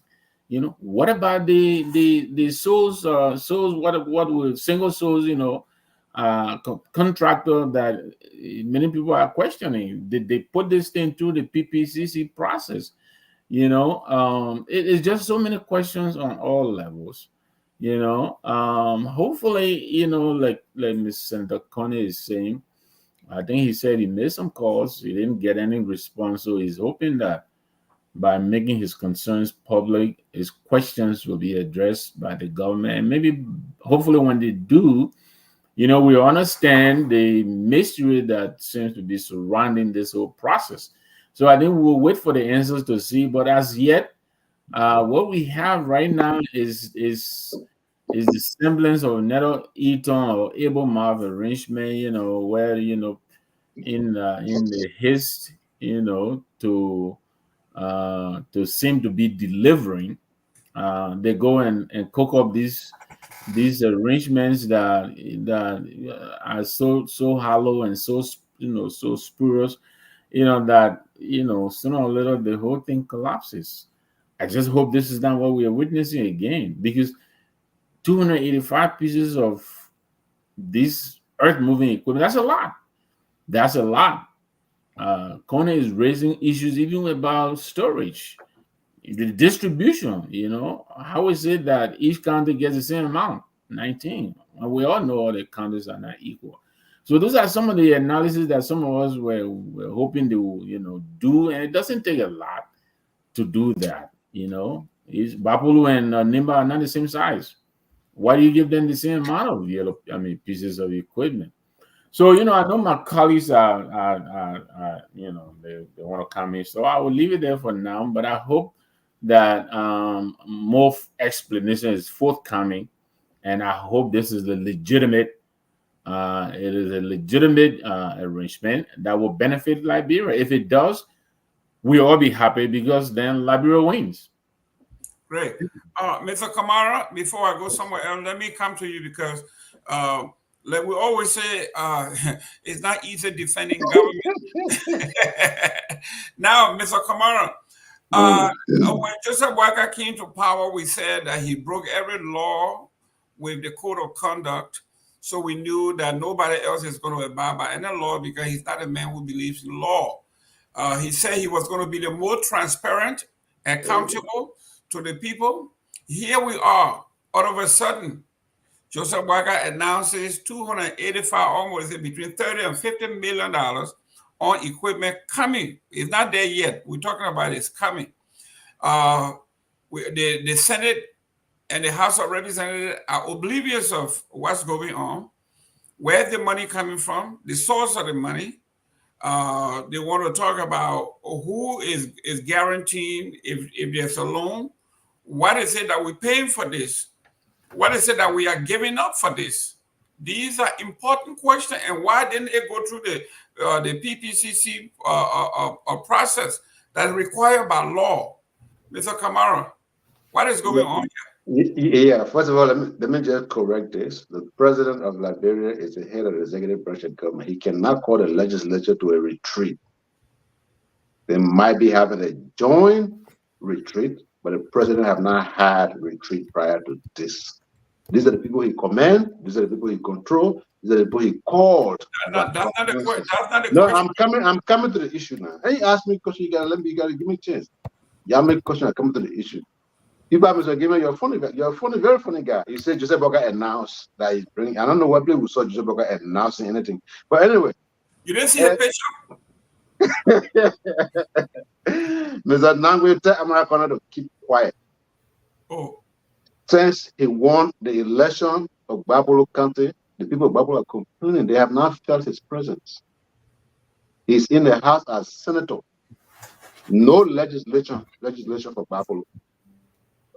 What about the souls? What with single souls? Contractor that many people are questioning. Did they put this thing through the PPCC process? It's just so many questions on all levels. Hopefully, like Ms. Senator Connie is saying, I think he said he made some calls. He didn't get any response. So he's hoping that by making his concerns public, his questions will be addressed by the government. And maybe, hopefully, when they do, we understand the mystery that seems to be surrounding this whole process. So I think we'll wait for the answers to see. But as yet, what we have right now is the semblance of another Eton or able-mouth arrangement, where in the haste, to seem to be delivering, they go and cook up these arrangements that are so hollow and so so spurious, that sooner or later the whole thing collapses. I just hope this is not what we are witnessing again, because 285 pieces of this earth moving equipment, that's a lot. That's a lot. Kone is raising issues even about storage, the distribution. How is it that each county gets the same amount, 19? And we all know all the counties are not equal. So those are some of the analysis that some of us were hoping to do, and it doesn't take a lot to do that. Bapulu and Nimba are not the same size. Why do you give them the same amount of pieces of equipment? So I know my colleagues are they want to come in, so I will leave it there for now. But I hope that more explanation is forthcoming, and I hope this is a legitimate. It is a legitimate arrangement that will benefit Liberia. If it does, we'll all be happy, because then Liberia wins. Great. Mr. Kamara, before I go somewhere else, let me come to you, because like we always say, it's not easy defending government. Now, Mr. Kamara, when Joseph Waka came to power, we said that he broke every law with the code of conduct. So we knew that nobody else is going to abide by any law, because he's not a man who believes in law. He said he was going to be the more transparent, accountable to the people. Here we are. All of a sudden, Joseph Waka announces 285, almost between $30 and $50 million on equipment coming. It's not there yet. We're talking about it's coming. The Senate and the House of Representatives are oblivious of what's going on, where's the money coming from, the source of the money. They want to talk about who is guaranteeing if there's a loan, what is it that we're paying for this? What is it that we are giving up for this? These are important questions. And why didn't it go through the PPCC process that's required by law? Mr. Kamara, what is going on here? Yeah, first of all, let me just correct this. The president of Liberia is the head of the executive branch of government. He cannot call the legislature to a retreat. They might be having a joint retreat, but the president have not had a retreat prior to this. These are the people he commands. These are the people he controls. These are the people he called. That's not the question. No, I'm coming to the issue now. Hey, ask me a question. You gotta give me a chance. Y'all make a question. I come to the issue. You Mr. Gamer, you're funny. You're a funny, very funny guy. You said Joseph Boga announced that he's bringing. I don't know what people saw Joseph Boga announcing anything. But anyway, you didn't see the picture. Mr. Nangwe, tell Americana to keep quiet. Oh. Since he won the election of Babolo County, the people of Babolo are complaining. They have not felt his presence. He's in the House as senator. No legislation for Babolo.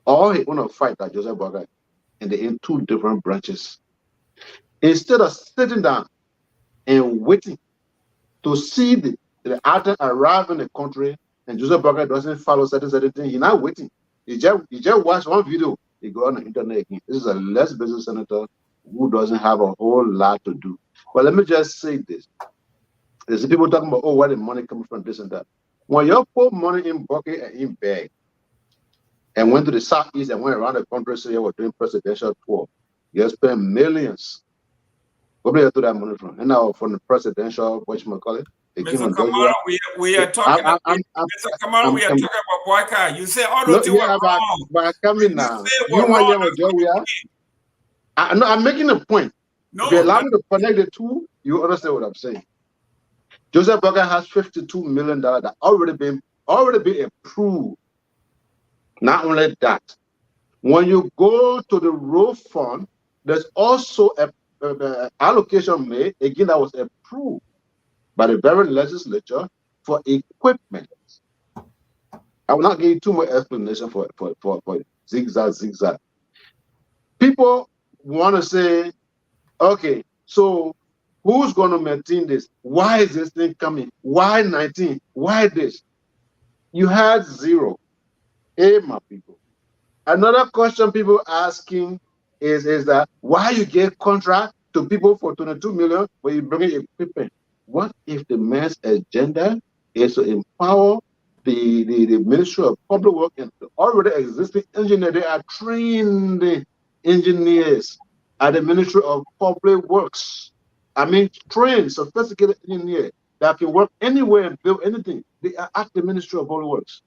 All he want to fight that Joseph Boga, and they're in two different branches. Instead of sitting down and waiting to see the item arrive in the country, and Joseph Boga doesn't follow certain things, he's not waiting. He just watch one video, he go on the internet again. This is a less business senator who doesn't have a whole lot to do. But let me just say this. There's people talking about, oh, where the money coming from, this and that. When you put money in bucket and in bag, and went to the southeast and went around the country, so you were doing presidential tour, you spent millions. Where do you get that money from? And now from the presidential, what you call it? Mr. Kamara, we are talking about Mr. Kamara, we are talking about boycott. You say all those things were wrong. But coming now, you want to I'm making a point. No, if you allow me to connect the two, you understand what I'm saying. Joseph Boga has $52 million that already been approved. Not only that, when you go to the road fund, there's also a allocation made, again, that was approved by the very legislature for equipment. I will not give you too much explanation for zigzag. People want to say, okay, so who's going to maintain this? Why is this thing coming? Why 19? Why this? You had zero. Hey, my people. Another question people asking is that why you get contract to people for 22 million when you bring equipment? What if the man's agenda is to empower the Ministry of Public Works and the already existing engineers? They are trained engineers at the Ministry of Public Works. I mean, trained, sophisticated engineers that can work anywhere and build anything. They are at the Ministry of Public Works.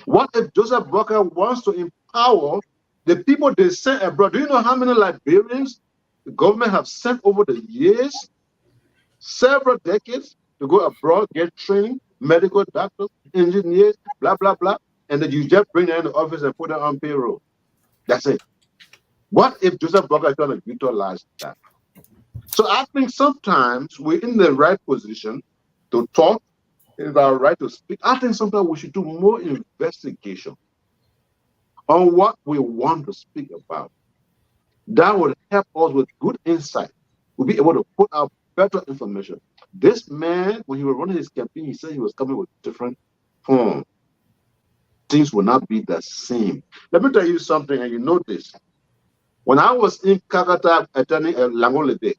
What if Joseph Boga wants to empower the people they sent abroad? Do you know how many Liberians the government have sent over the years, several decades, to go abroad, get training, medical doctors, engineers, blah, blah, blah, and then you just bring them in the office and put them on payroll? That's it. What if Joseph Boga is trying to utilize that? So I think sometimes we're in the right position to talk. It's our right to speak. I think sometimes we should do more investigation on what we want to speak about. That will help us with good insight. We'll be able to put out better information. This man, when he was running his campaign, he said he was coming with different form. Things will not be the same. Let me tell you something, and you know this. When I was in Kakata attending Langolede,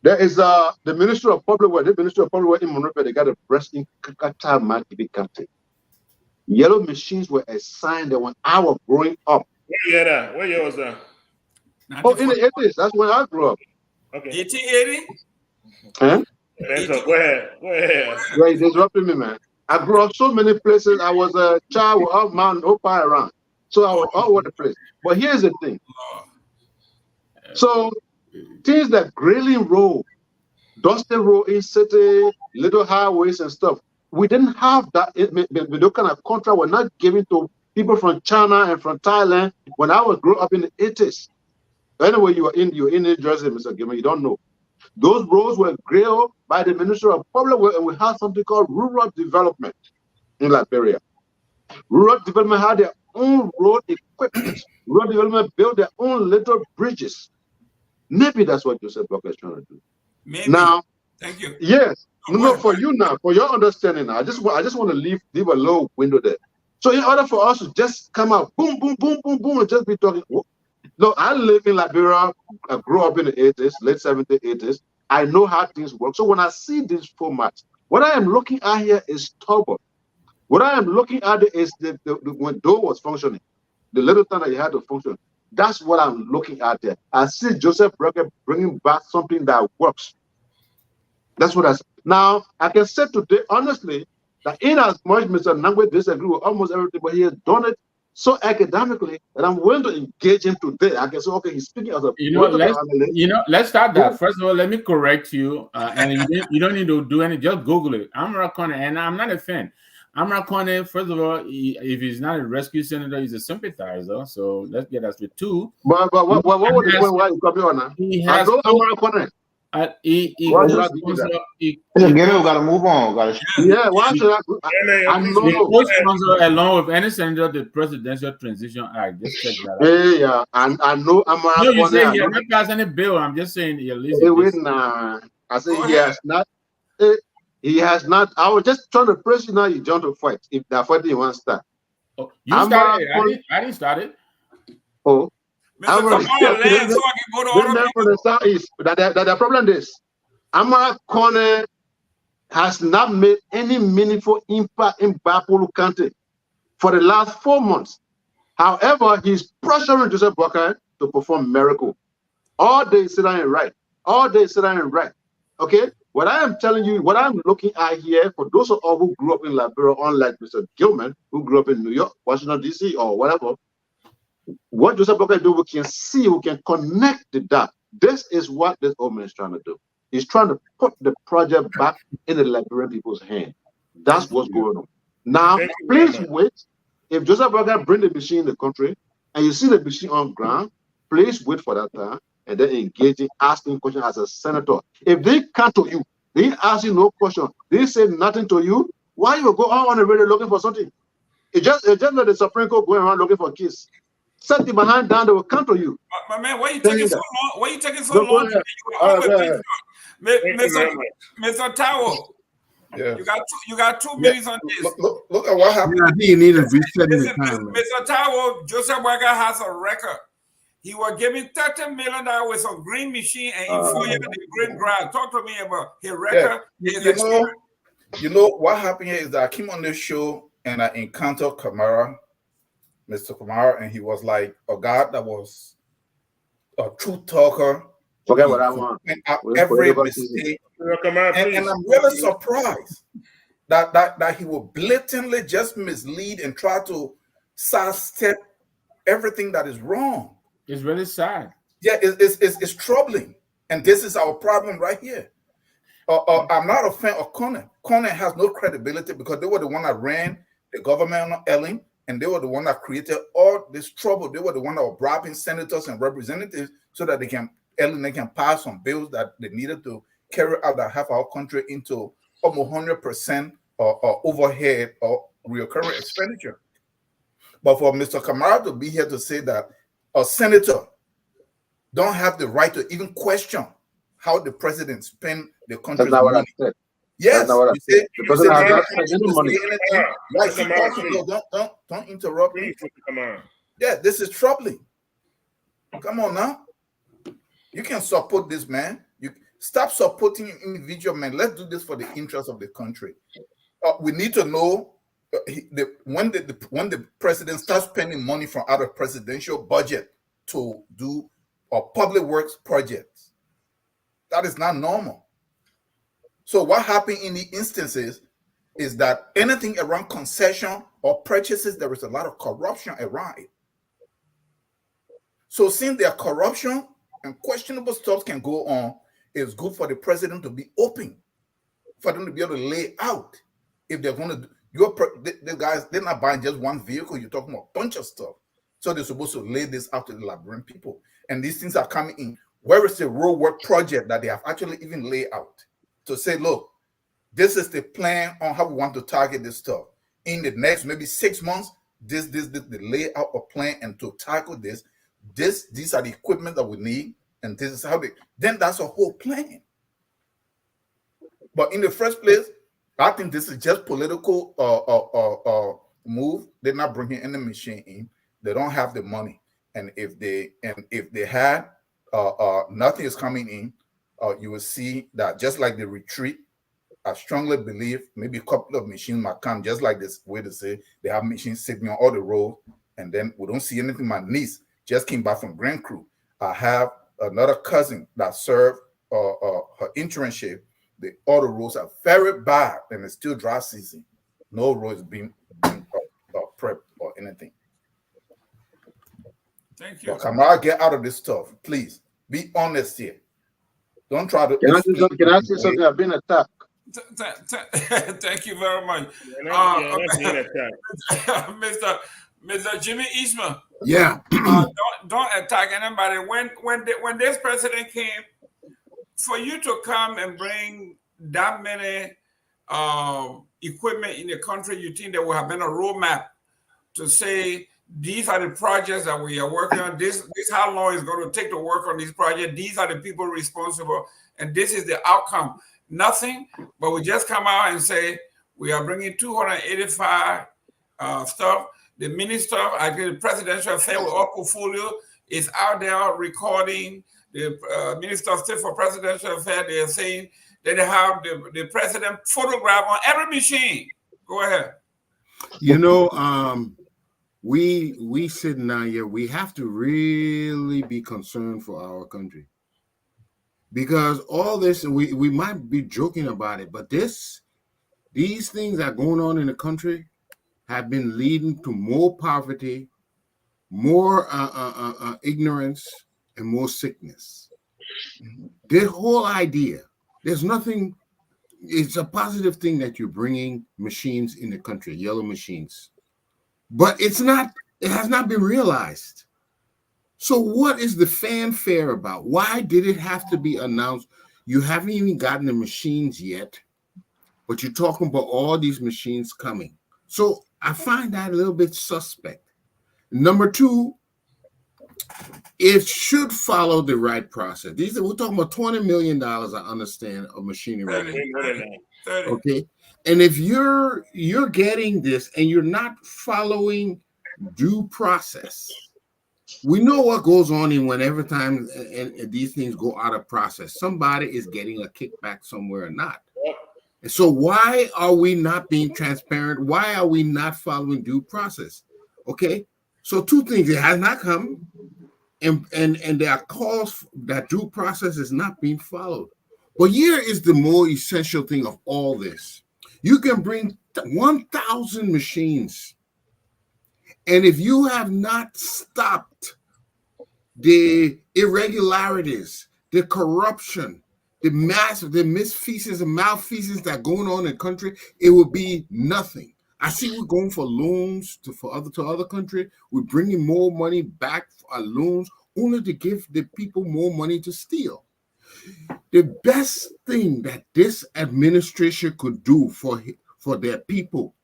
there is the Ministry of Public Works. The Ministry of Public Works in Monrovia, they got a breast in Kakata Market County. Yellow machines were assigned there when I was growing up. Where year was that? Oh, in the 80s. That's when I grew up. Okay. 1880? Huh? Go ahead. You're disrupting me, man. I grew up so many places. I was a child with all man, all fire around. So I was all over the place. But here's the thing. So things like Grayling Road, Dusty Road in city, little highways and stuff, we didn't have that. The kind of contract were not given to people from China and from Thailand when I was growing up in the 80s. Anyway, you're in New Jersey, Mr. Gilman, you don't know. Those roads were grilled by the Ministry of Public Works, and we had something called rural development in Liberia. Rural development had their own road equipment, road development, build their own little bridges. Maybe that's what Joseph Boakai is trying to do. Maybe. Now, thank you. Yes. No, for you now, for your understanding now, I just want to leave a little window there. So in order for us to just come out, boom, boom, boom, boom, boom, and just be talking. No, I live in Liberia. I grew up in the 80s, late 70s, 80s. I know how things work. So when I see these formats, what I am looking at here is stubborn. What I am looking at is when door was functioning, the little time that you had to function. That's what I'm looking at there. I see Joseph Boakai bringing back something that works. That's what I said. Now, I can say today, honestly, that in as much Mr. Nangwe disagree with almost everything, but he has done it so academically that I'm willing to engage him today. I can say, okay, he's speaking as a let's start that. First of all, let me correct you. And you don't need to do any, just Google it. Amara Kone, and I'm not a fan. Amara Kone, first of all, if he's not a rescue senator, he's a sympathizer. So let's get us with two. But what was the point why you coming on now? I know Amara Kone. We gotta move on. Yeah, why should I know? Sponsor along with any senator the Presidential Transition Act. Just check that out. Yeah, and I know Amara Kone. No, you say you're not passing any bill. I'm just saying you're listening. I say he has not. He has not. I was just trying to press you now. You jump to fight. If that fight you want to start. Oh, you started. I didn't start it. Oh. Mr. Kamara, so I can go to other from the southeast. The problem is, Amara Kone has not made any meaningful impact in Bapolu County for the last 4 months. However, he's pressuring Joseph Boakai to perform miracle. All day sit down and write. All day sit down and write. Okay? What I am telling you, what I'm looking at here, for those of us who grew up in Liberia, unlike Mr. Gilman, who grew up in New York, Washington, D.C., or whatever, what Joseph Boakai do, we can see, we can connect the dots. This is what this old man is trying to do. He's trying to put the project back in the Liberian people's hand. That's what's going on. Now, please wait. If Joseph Boakai bring the machine in the country and you see the machine on ground, please wait for that time and then engaging, asking questions as a senator. If they come to you, they ask you no question, they say nothing to you, why you go out on the radio looking for something? It's just like the Supreme Court going around looking for a kiss. Set the behind down, they will come to you. But man, why are you taking so long? Why are you taking so long? Mr. Tao, you got 2 minutes on this. Look at what happened. I think you need to reset the time. Mr. Tao, Joseph Boakai has a record. He was giving $30 million with some green machine and he filled the green ground. Talk to me about his record. You know what happened here is that I came on this show and I encountered Mr. Kamara, and he was like a guy that was a truth talker. Forget what I want. Every mistake. And I'm really surprised that he will blatantly just mislead and try to sidestep everything that is wrong. It's really sad. Yeah, it's troubling. And this is our problem right here. I'm not a fan of Kone. Kone has no credibility because they were the one that ran the government on Ellen, and they were the one that created all this trouble. They were the one that were bribing senators and representatives so that they can pass some bills that they needed to carry out that have our country into almost 100% overhead or recurring expenditure. But for Mr. Kamara to be here to say that a senator don't have the right to even question how the president spend the country's money. Yes, don't interrupt me. Yeah, this is troubling. Come on now. You can support this man. You stop supporting individual men. Let's do this for the interest of the country. We need to know when the president starts spending money from out of presidential budget to do public works projects. That is not normal. So what happened in the instances is that anything around concession or purchases, there is a lot of corruption around it. So since there are corruption and questionable stuff can go on, it's good for the president to be open, for them to be able to lay out if they're going to do. The guys, they're not buying just one vehicle. You're talking about a bunch of stuff. So they're supposed to lay this out to the Liberian people. And these things are coming in. Where is the road work project that they have actually even laid out to say, look, this is the plan on how we want to target this stuff. In the next maybe 6 months, the layout or plan, and to tackle this. These are the equipment that we need, and this is how they. Then that's a whole plan. But in the first place, I think this is just political move. They're not bringing any machine in. They don't have the money, and if they had nothing is coming in, you will see that just like the retreat. I strongly believe maybe a couple of machines might come, just like this way to say they have machines sitting on all the road, and then we don't see anything. My niece just came back from Grand Cru. I have another cousin that served her internship. The auto roads are very bad, and it's still dry season. No roads being prepped or anything. Thank you. But Kamara, get out of this stuff, please. Be honest here. Don't try to. Can I say something? I've been attacked. Thank you very much. Mr. Jimmy Eastman. Yeah. Don't attack anybody. When this president came, for you to come and bring that many equipment in the country, you think there would have been a roadmap to say these are the projects that we are working on. This how long it's going to take to work on these projects. These are the people responsible, and this is the outcome. Nothing, but we just come out and say we are bringing 285 stuff. The minister, I think the presidential affair with our portfolio is out there recording. The Minister of State for Presidential Affairs, they are saying that they have the president photograph on every machine. Go ahead. You know, we sitting down here, we have to really be concerned for our country. Because all this, we might be joking about it, but these things that are going on in the country have been leading to more poverty, more ignorance, and more sickness. The whole idea, there's nothing, it's a positive thing that you're bringing machines in the country, yellow machines, but it has not been realized. So what is the fanfare about? Why did it have to be announced? You haven't even gotten the machines yet, but you're talking about all these machines coming. So I find that a little bit suspect. Number two, it should follow the right process. We're talking about $20 million, I understand, of machinery. 30. Okay. And if you're getting this and you're not following due process, we know what goes on in whenever time and these things go out of process. Somebody is getting a kickback somewhere or not. And so why are we not being transparent? Why are we not following due process? Okay. So two things, it has not come, and there are calls that due process is not being followed. But here is the more essential thing of all this. You can bring 1,000 machines, and if you have not stopped the irregularities, the corruption, the misfeasance and malfeasance that are going on in the country, it will be nothing. I see we're going for loans to other countries. We're bringing more money back for our loans, only to give the people more money to steal. The best thing that this administration could do for their people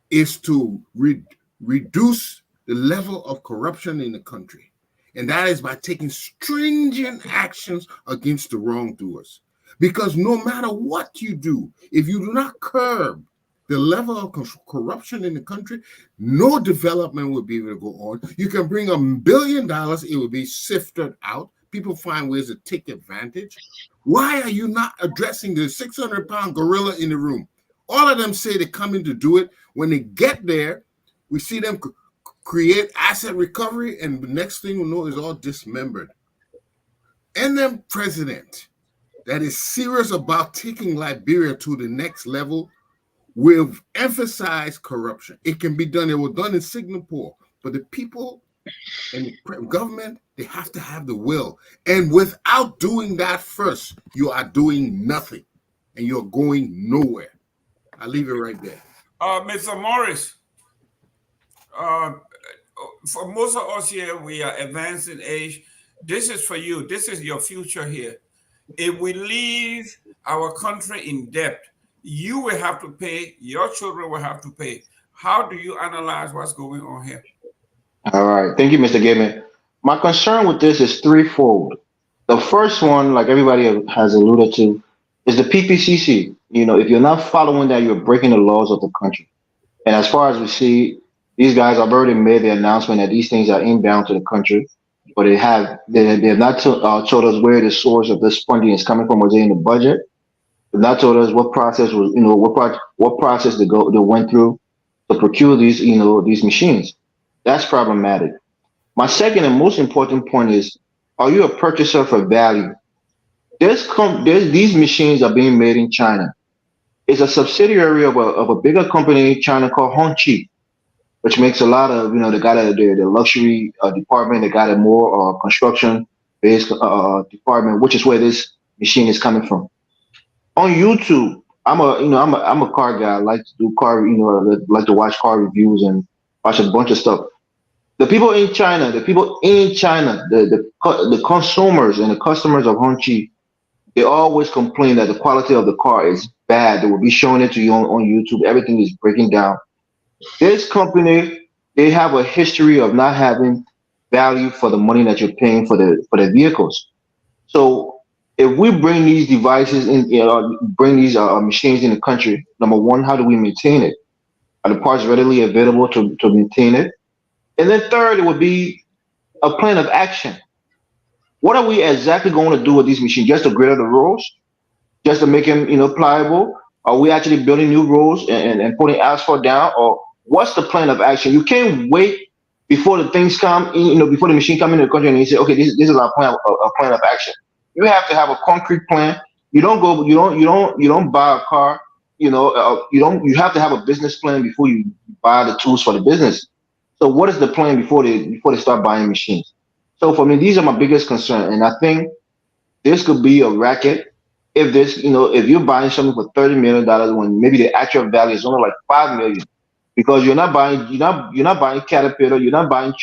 is to reduce the level of corruption in the country. And that is by taking stringent actions against the wrongdoers. Because no matter what you do, if you do not curb the level of corruption in the country, no development will be able to go on. You can bring $1 billion, it will be sifted out. People find ways to take advantage. Why are you not addressing the 600-pound gorilla in the room? All of them say they're coming to do it. When they get there, we see them create asset recovery, and the next thing we know is all dismembered. And then president that is serious about taking Liberia to the next level will emphasize corruption. It can be done. It was done in Singapore, but the people and the government, they have to have the will. And without doing that first, you are doing nothing, and you're going nowhere. I'll leave it right there. Mr. Morris, for most of us here, we are advanced in age. This is for you. This is your future here. If we leave our country in debt, you will have to pay, your children will have to pay. How do you analyze what's going on here? All right. Thank you, Mr. Gaiman. My concern with this is threefold. The first one, like everybody has alluded to, is the PPCC. If you're not following that, you're breaking the laws of the country. And as far as we see, these guys have already made the announcement that these things are inbound to the country, but they have not told us where the source of this funding is coming from. Was it in the budget? They've not told us what process was, what process they went through to procure these machines. That's problematic. My second and most important point is: are you a purchaser for value? These machines are being made in China. It's a subsidiary of a bigger company in China called Hongqi, which makes a lot of, they got the luxury department, they got a more construction based department, which is where this machine is coming from. On YouTube, I'm a car guy. I like to do I like to watch car reviews and watch a bunch of stuff. The people in China, the consumers and the customers of Hongqi, they always complain that the quality of the car is bad. They will be showing it to you on YouTube. Everything is breaking down. This company, they have a history of not having value for the money that you're paying for the vehicles. So if we bring these devices in, bring these machines in the country, number one, how do we maintain it? Are the parts readily available to maintain it? And then third, it would be a plan of action. What are we exactly going to do with these machines? Just to grid the roads? Just to make them, pliable? Are we actually building new roads and putting asphalt down? Or what's the plan of action? You can't wait before the things come, before the machine come into the country and you say, okay, this is our plan, a plan of action. You have to have a concrete plan. You don't buy a car. You have to have a business plan before you buy the tools for the business. So what is the plan before they start buying machines? So for me, these are my biggest concern, and I think this could be a racket if you're buying something for $30 million when maybe the actual value is only like $5 million, because you're not buying Caterpillar, you're not buying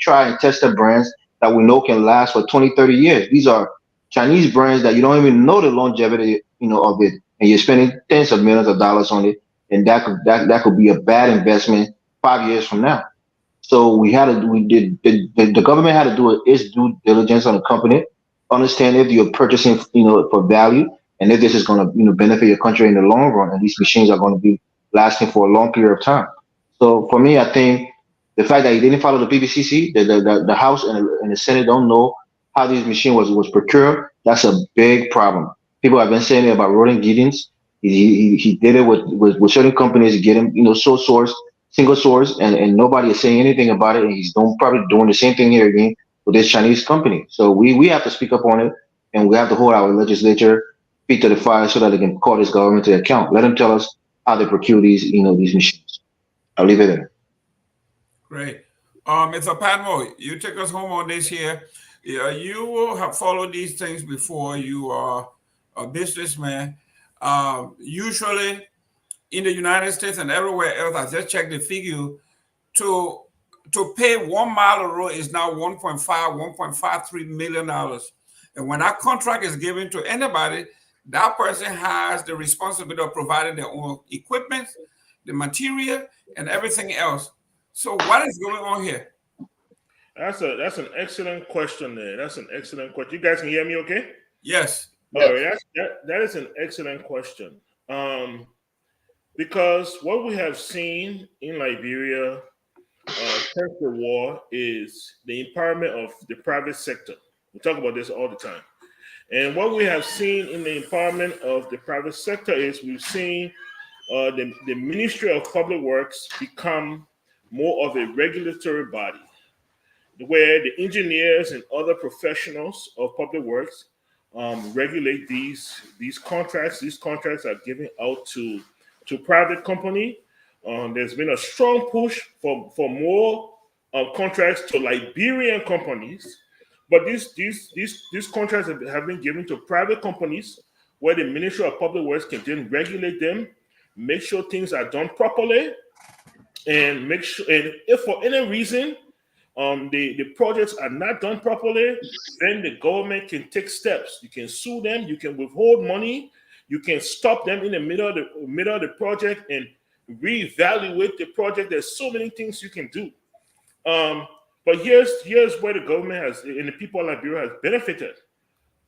try and tested brands that we know can last for 20, 30 years. These are Chinese brands that you don't even know the longevity of it, and you're spending tens of millions of dollars on it, and that could be a bad investment 5 years from now. So the government had to do its due diligence on the company, understand if you're purchasing, for value, and if this is going to, benefit your country in the long run, and these machines are going to be lasting for a long period of time. So for me, I think the fact that he didn't follow the PPCC, the House and the Senate don't know how this machine was procured, that's a big problem. People have been saying it about Roland Giddens. He did it with certain companies to get him, sole source, single source, and nobody is saying anything about it. And he's probably doing the same thing here again with this Chinese company. So we have to speak up on it, and we have to hold our legislature feet to the fire so that they can call this government to account. Let them tell us how they procure these machines. I'll leave it there. Great. Mr. Padmo, you take us home on this here. You have followed these things before. You are a businessman. Usually in the United States and everywhere else, I just checked the figure, to pay 1 mile of road is now $1.53 million. And when that contract is given to anybody, that person has the responsibility of providing their own equipment, the material, and everything else. So what is going on here? That's an excellent question there. That's an excellent question. You guys can hear me okay? Yes. All right, that is an excellent question. Because what we have seen in Liberia since the war is the empowerment of the private sector. We talk about this all the time. And what we have seen in the empowerment of the private sector is we've seen the Ministry of Public Works become more of a regulatory body, where the engineers and other professionals of public works regulate these contracts. These contracts are given out to private company. There's been a strong push for more contracts to Liberian companies, but these contracts have been given to private companies, where the Ministry of Public Works can then regulate them, make sure things are done properly, and make sure. And if for any reason the projects are not done properly, then the government can take steps. You can sue them, you can withhold money, you can stop them in the middle of the project, and reevaluate the project. There's so many things you can do. But here's where the government has and the people of Liberia has benefited.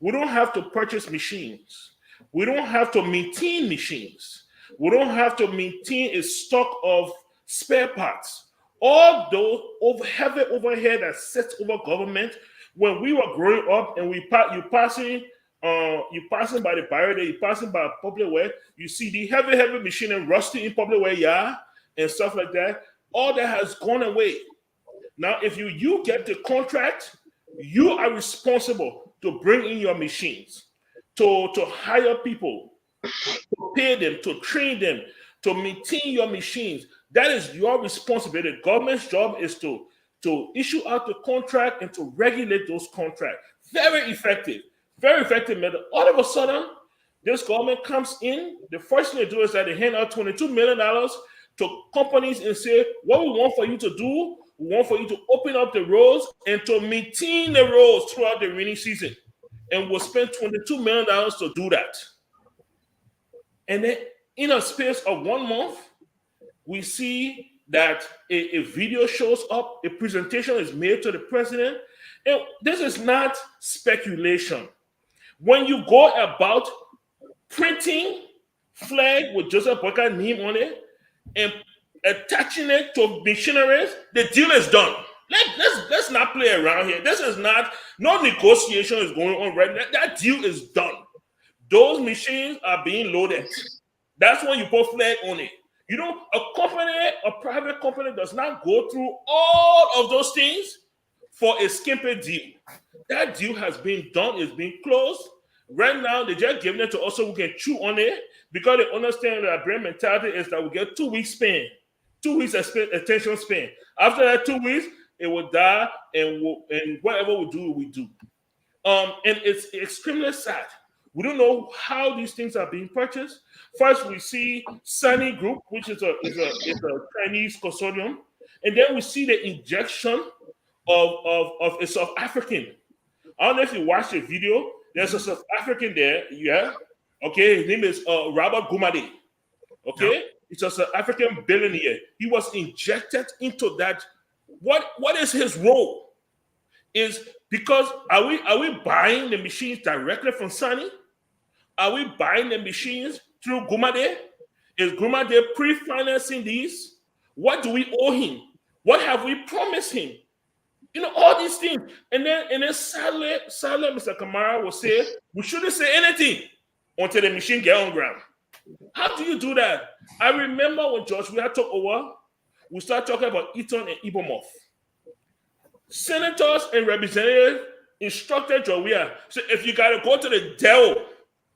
We don't have to purchase machines. We don't have to maintain machines. We don't have to maintain a stock of spare parts. All those heavy overhead that sits over government. When we were growing up and you passing by the barrier, you passing by a public way, you see the heavy machine and rusty in public way, and stuff like that. All that has gone away. Now, if you get the contract, you are responsible to bring in your machines, to hire people, to pay them, to train them, to maintain your machines. That is your responsibility. The government's job is to issue out the contract and to regulate those contracts. Very effective method. All of a sudden, this government comes in. The first thing they do is that they hand out $22 million to companies and say, what we want for you to do, we want for you to open up the roads and to maintain the roads throughout the rainy season. And we'll spend $22 million to do that. And then in a space of 1 month, we see that a video shows up, a presentation is made to the president. And this is not speculation. When you go about printing flag with Joseph Boyka's name on it and attaching it to missionaries, the deal is done. Let's not play around here. This is not, no negotiation is going on right now. That deal is done. Those machines are being loaded. That's when you put flag on it. You know, a private company does not go through all of those things for a skimpy deal. That deal has been done, it's been closed. Right now, they just giving it to us so we can chew on it because they understand that our brain mentality is that we get 2 weeks span, 2 weeks attention span. After that 2 weeks, it will die, and whatever we do. And it's extremely sad. We don't know how these things are being purchased. First, we see Sunny Group, which is a Chinese consortium, and then we see the injection of a South African. I don't know if you watched the video. There's a South African there, yeah. Okay, his name is Robert Gumade. Okay, yeah. It's a South African billionaire. He was injected into that. What is his role? Is because are we buying the machines directly from Sunny? Are we buying the machines through Gumade? Is Gumade pre-financing these? What do we owe him? What have we promised him? You know, all these things. And then sadly, Mr. Kamara will say, we shouldn't say anything until the machine get on ground. How do you do that? I remember when George Weah took over, we started talking about Eton and Ibomov. Senators and representatives instructed George Weah, so if you got to go to the devil,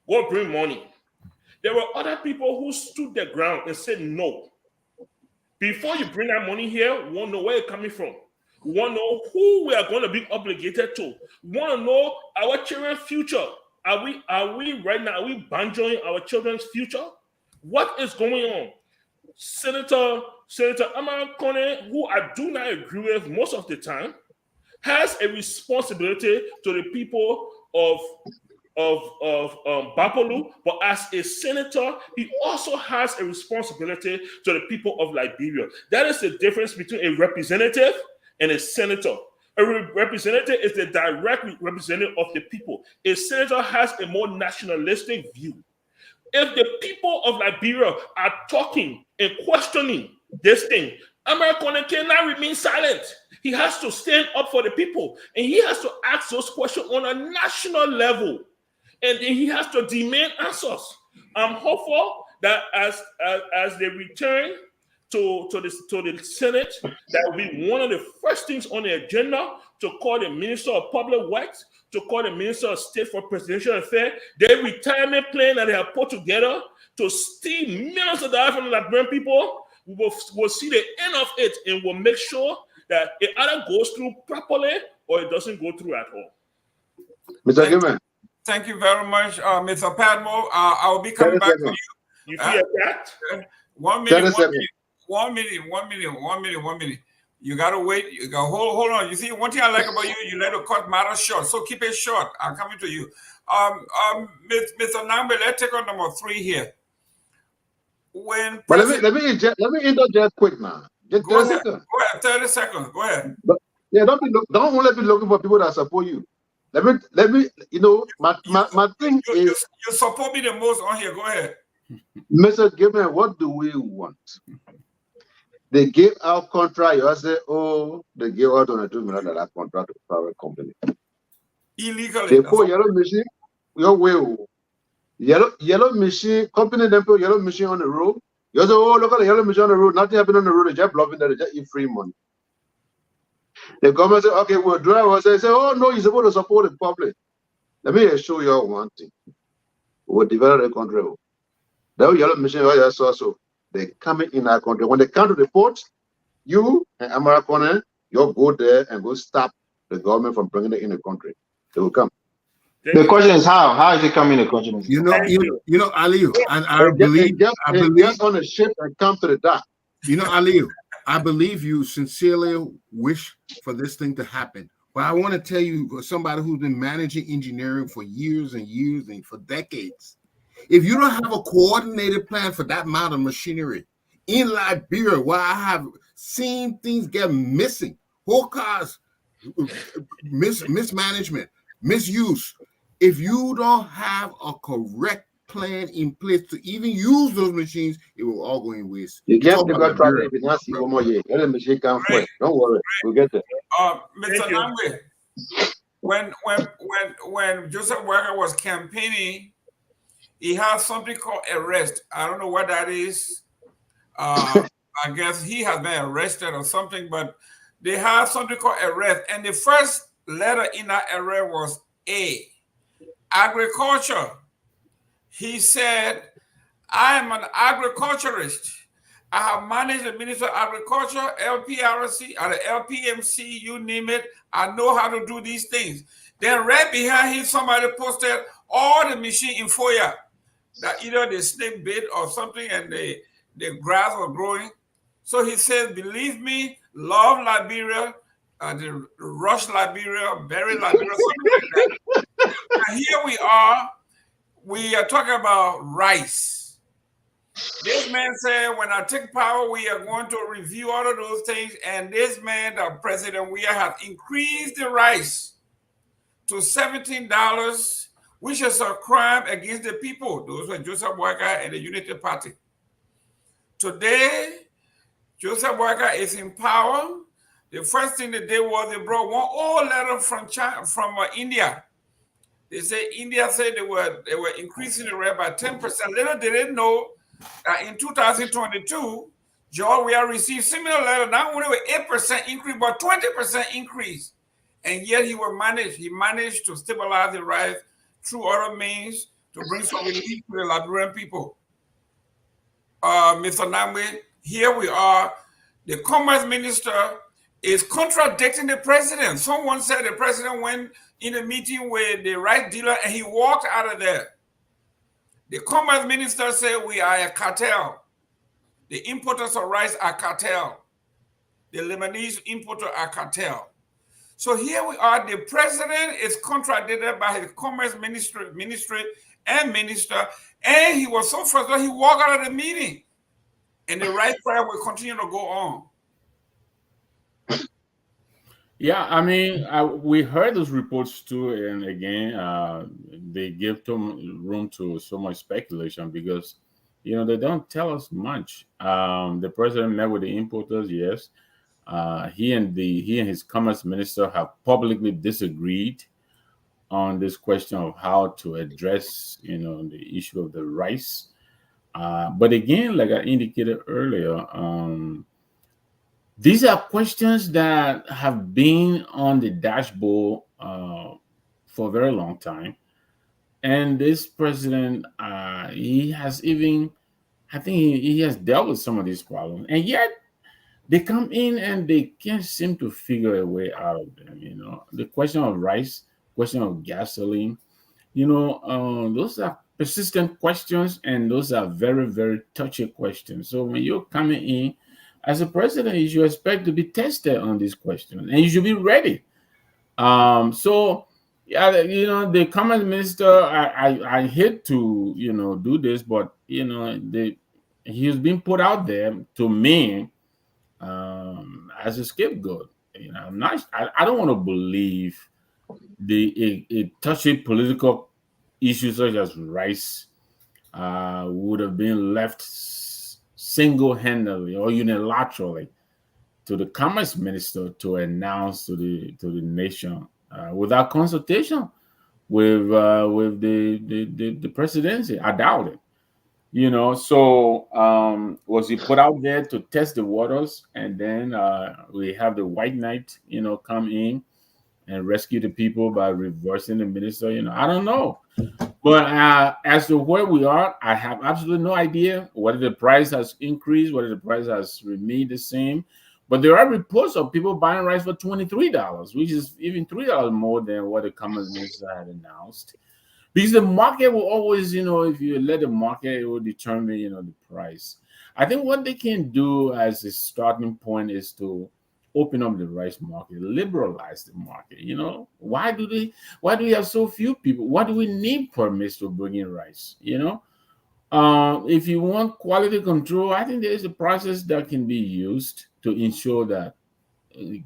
go bring money. There were other people who stood their ground and said no. Before you bring that money here, we want to know where it's coming from. We want to know who we are going to be obligated to. We want to know our children's future. Are we right now, are we banjoing our children's future? What is going on? Senator Amara Kone, who I do not agree with most of the time, has a responsibility to the people of Bapolu, but as a senator, he also has a responsibility to the people of Liberia. That is the difference between a representative and a senator. A representative is the direct representative of the people. A senator has a more nationalistic view. If the people of Liberia are talking and questioning this thing, American cannot remain silent. He has to stand up for the people, and he has to ask those questions on a national level, and then he has to demand answers. I'm hopeful that as they return to the Senate, that will be one of the first things on the agenda to call the Minister of Public Works, to call the Minister of State for Presidential Affairs, their retirement plan that they have put together to steal millions of dollars from the Liberian people. We'll see the end of it, and we'll make sure that it either goes through properly or it doesn't go through at all. Mr. Gibbon. Thank you very much, Mr. Padmo. I will be coming back to you. You feel that? 1 minute, 1 minute. You gotta wait. You got hold on. You see, one thing I like about you, you let the cut matter short. So keep it short. I'm coming to you. Mr. Nambe, let's take on number 3 here. when But President, let me interject quick now. Just go 30 ahead, seconds. go ahead, 30 seconds, go ahead. But yeah, don't only be looking for people that support you. Let me you know my thing is, You support me the most on here. Go ahead. Mr. Gibson, what do we want? They give out contract. You say, oh, they give out $22 million contract to private company. Illegally. They put yellow machine, your way. Yellow machine, company then put yellow machine on the road. You say, oh, look at the yellow machine on the road. Nothing happened on the road. They just blocking that. They just eat free money. The government say, okay, we'll do that. Say, oh, no, you're supposed to support the public. Let me show you one thing. We'll develop the country. That yellow machine, so they coming in our country. When they come to the port, you and American, you'll go there and go stop the government from bringing it in the country. They will come. The question is how? How is it coming in the country? You know, Aliyu, and I It believe, just on the ship and come to the dock. you know, Aliyu, I believe you sincerely wish for this thing to happen. But I want to tell you, somebody who's been managing engineering for years and years and for decades, if you don't have a coordinated plan for that amount of machinery in Liberia, where I have seen things get missing, whole cars, mismanagement, misuse. If you don't have a correct plan in place to even use those machines, it will all go in waste. You can't pick up traffic if you not see one more year. Let the machine come first. Don't worry, we'll get there. Mr. Nangwe, when Joseph Walker was campaigning, he had something called arrest. I don't know what that is. I guess he has been arrested or something, but they had something called arrest. And the first letter in that arrest was A, agriculture. He said, I am an agriculturist. I have managed the Ministry of Agriculture, LPRC, or the LPMC, you name it. I know how to do these things. Then right behind him, somebody posted all the machine in FOIA that either the snake bit or something and the grass was growing. So he said, believe me, love Liberia, the rush Liberia, bury Liberia, something like that. And here we are talking about rice. This man said, when I take power, we are going to review all of those things. And this man, the President, we have increased the rice to $17, which is a crime against the people. Those were Joseph Walker and the Unity Party. Today, Joseph Walker is in power. The first thing they did was they brought one old letter from China, from India. They say India said they were increasing the rate by 10%. Little did they know that in 2022, Georgia received similar letter, not only with 8% increase, but 20% increase. And yet he managed to stabilize the rise through other means to bring some relief to the Liberian people. Mr. Namwe, here we are. The Commerce Minister is contradicting the president. Someone said the president went in a meeting with the rice dealer and he walked out of there. The Commerce Minister said we are a cartel. The importers of rice are cartel. The Lebanese importers are cartel. So here we are. The president is contradicted by his Commerce ministry and minister, and he was so frustrated he walked out of the meeting. And the right prayer will continue to go on. Yeah, I mean, we heard those reports too, and again, they give room to so much speculation because, they don't tell us much. The president met with the importers, yes. He and his commerce minister have publicly disagreed on this question of how to address, the issue of the rice. But again, like I indicated earlier, these are questions that have been on the dashboard for a very long time. And this president, he has even, I think he has dealt with some of these problems. And yet they come in and they can't seem to figure a way out of them. The question of rice, question of gasoline, those are persistent questions, and those are very, very touchy questions. So when you're coming in as a president, you should expect to be tested on these questions, and you should be ready. So yeah, the commerce minister, I hate to do this, but he's been put out there to me as a scapegoat. I'm not. I don't want to believe a touchy political issues such as rice would have been left single-handedly or unilaterally to the commerce minister to announce to the nation without consultation with the presidency. I doubt it. So was he put out there to test the waters, and then we have the white knight, come in and rescue the people by reversing the minister? I don't know. But as to where we are, I have absolutely no idea whether the price has increased, whether the price has remained the same. But there are reports of people buying rice for $23, which is even $3 more than what the commerce minister had announced. Because the market will always, if you let the market, it will determine, the price. I think what they can do as a starting point is to open up the rice market, liberalize the market. Why do we have so few people? Why do we need permits to bring in rice? If you want quality control, I think there is a process that can be used to ensure that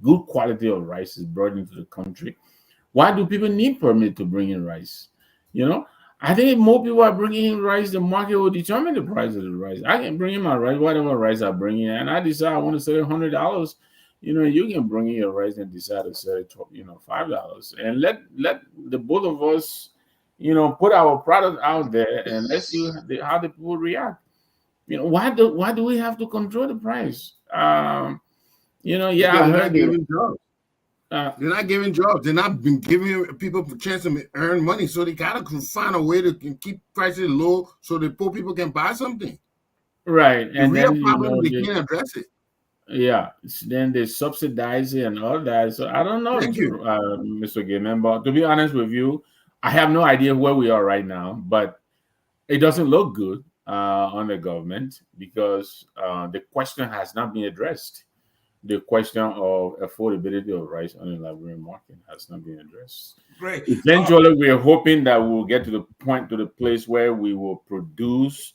good quality of rice is brought into the country. Why do people need permit to bring in rice? I think if more people are bringing in rice, the market will determine the price of the rice. I can bring in my rice, whatever rice I bring in, and I decide I want to sell it $100. You can bring in your rice and decide to sell it, $5, and let the both of us, put our product out there, and let's see how the people react. Why do we have to control the price? I heard they're not giving jobs. They're not been giving people a chance to earn money. So they gotta find a way to keep prices low so the poor people can buy something. Right, The and real then problem they can't address it. Yeah, then they subsidize it and all that. So I don't know, Thank you. Mr. Gaiman, but to be honest with you, I have no idea where we are right now. But it doesn't look good on the government because the question has not been addressed. The question of affordability of rice on the Liberian market has not been addressed. Great. Eventually, we are hoping that we'll get to the place where we will produce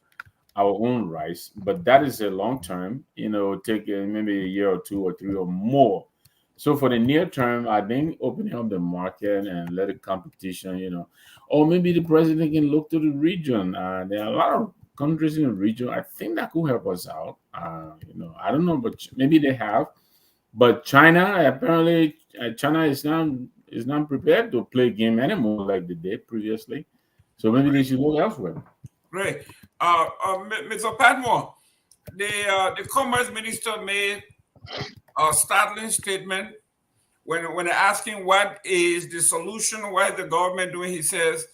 our own rice, but that is a long term, take maybe a year or 2 or 3 or more. So for the near term, I think opening up the market and let the competition, or maybe the president can look to the region. There are a lot of countries in the region. I think that could help us out. I don't know, but maybe they have. But China, apparently, China is not prepared to play game anymore like they did previously. So maybe they should look elsewhere. Great. Mr. Padmore, the Commerce Minister made a startling statement when asking what is the solution, what is the government doing. He says,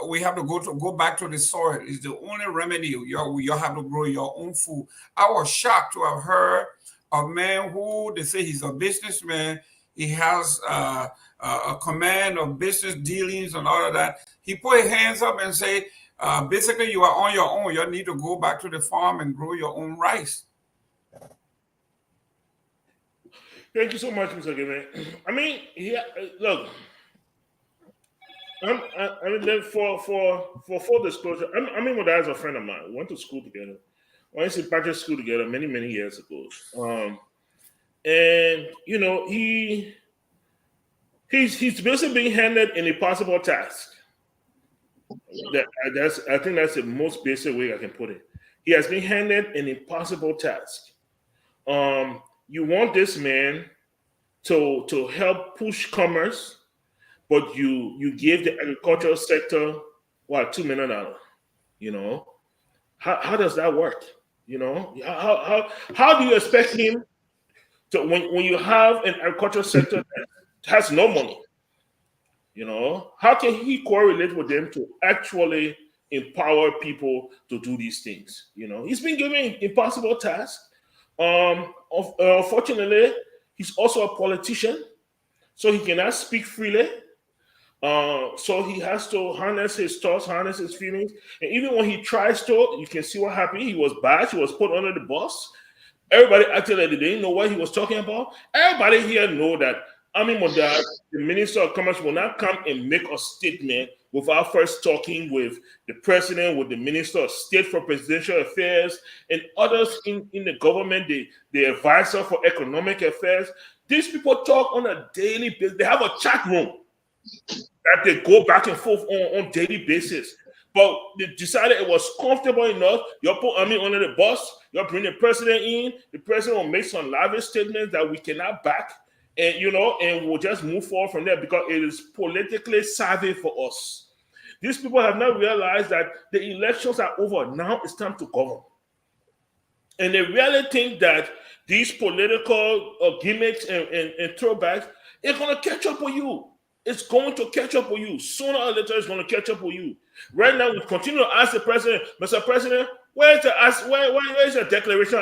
we have to go back to the soil. It's the only remedy. You have to grow your own food. I was shocked to have heard a man who they say he's a businessman. He has a command of business dealings and all of that. He put his hands up and say, basically, you are on your own. You need to go back to the farm and grow your own rice. Thank you so much, Mr. Gaiman. I mean, look, I mean, for full disclosure, I mean, my dad's a friend of mine. We went to school together. We went to private school together many years ago. And he's basically being handed an impossible task. I think that's the most basic way I can put it. He has been handed an impossible task. You want this man to help push commerce, but you give the agricultural sector $2 million. How does that work? How do you expect him to when you have an agricultural sector that has no money? How can he correlate with them to actually empower people to do these things? He's been given impossible tasks. Unfortunately, he's also a politician, so he cannot speak freely. So he has to harness his thoughts, harness his feelings. And even when he tries to, you can see what happened. He was bashed, he was put under the bus. Everybody acted like they didn't know what he was talking about. Everybody here know that Modad, the Minister of Commerce, will not come and make a statement without first talking with the President, with the Minister of State for Presidential Affairs, and others in the government, the Advisor for Economic Affairs. These people talk on a daily basis. They have a chat room that they go back and forth on daily basis. But they decided it was comfortable enough. You put under the bus, you bring the President in, the President will make some lavish statements that we cannot back. And and we'll just move forward from there because it is politically savvy for us. These people have not realized that the elections are over. Now it's time to govern. And they really think that these political gimmicks and throwbacks are going to catch up with you. It's going to catch up with you. Sooner or later, it's going to catch up with you. Right now, we continue to ask the President, Mr. President, where is the declaration,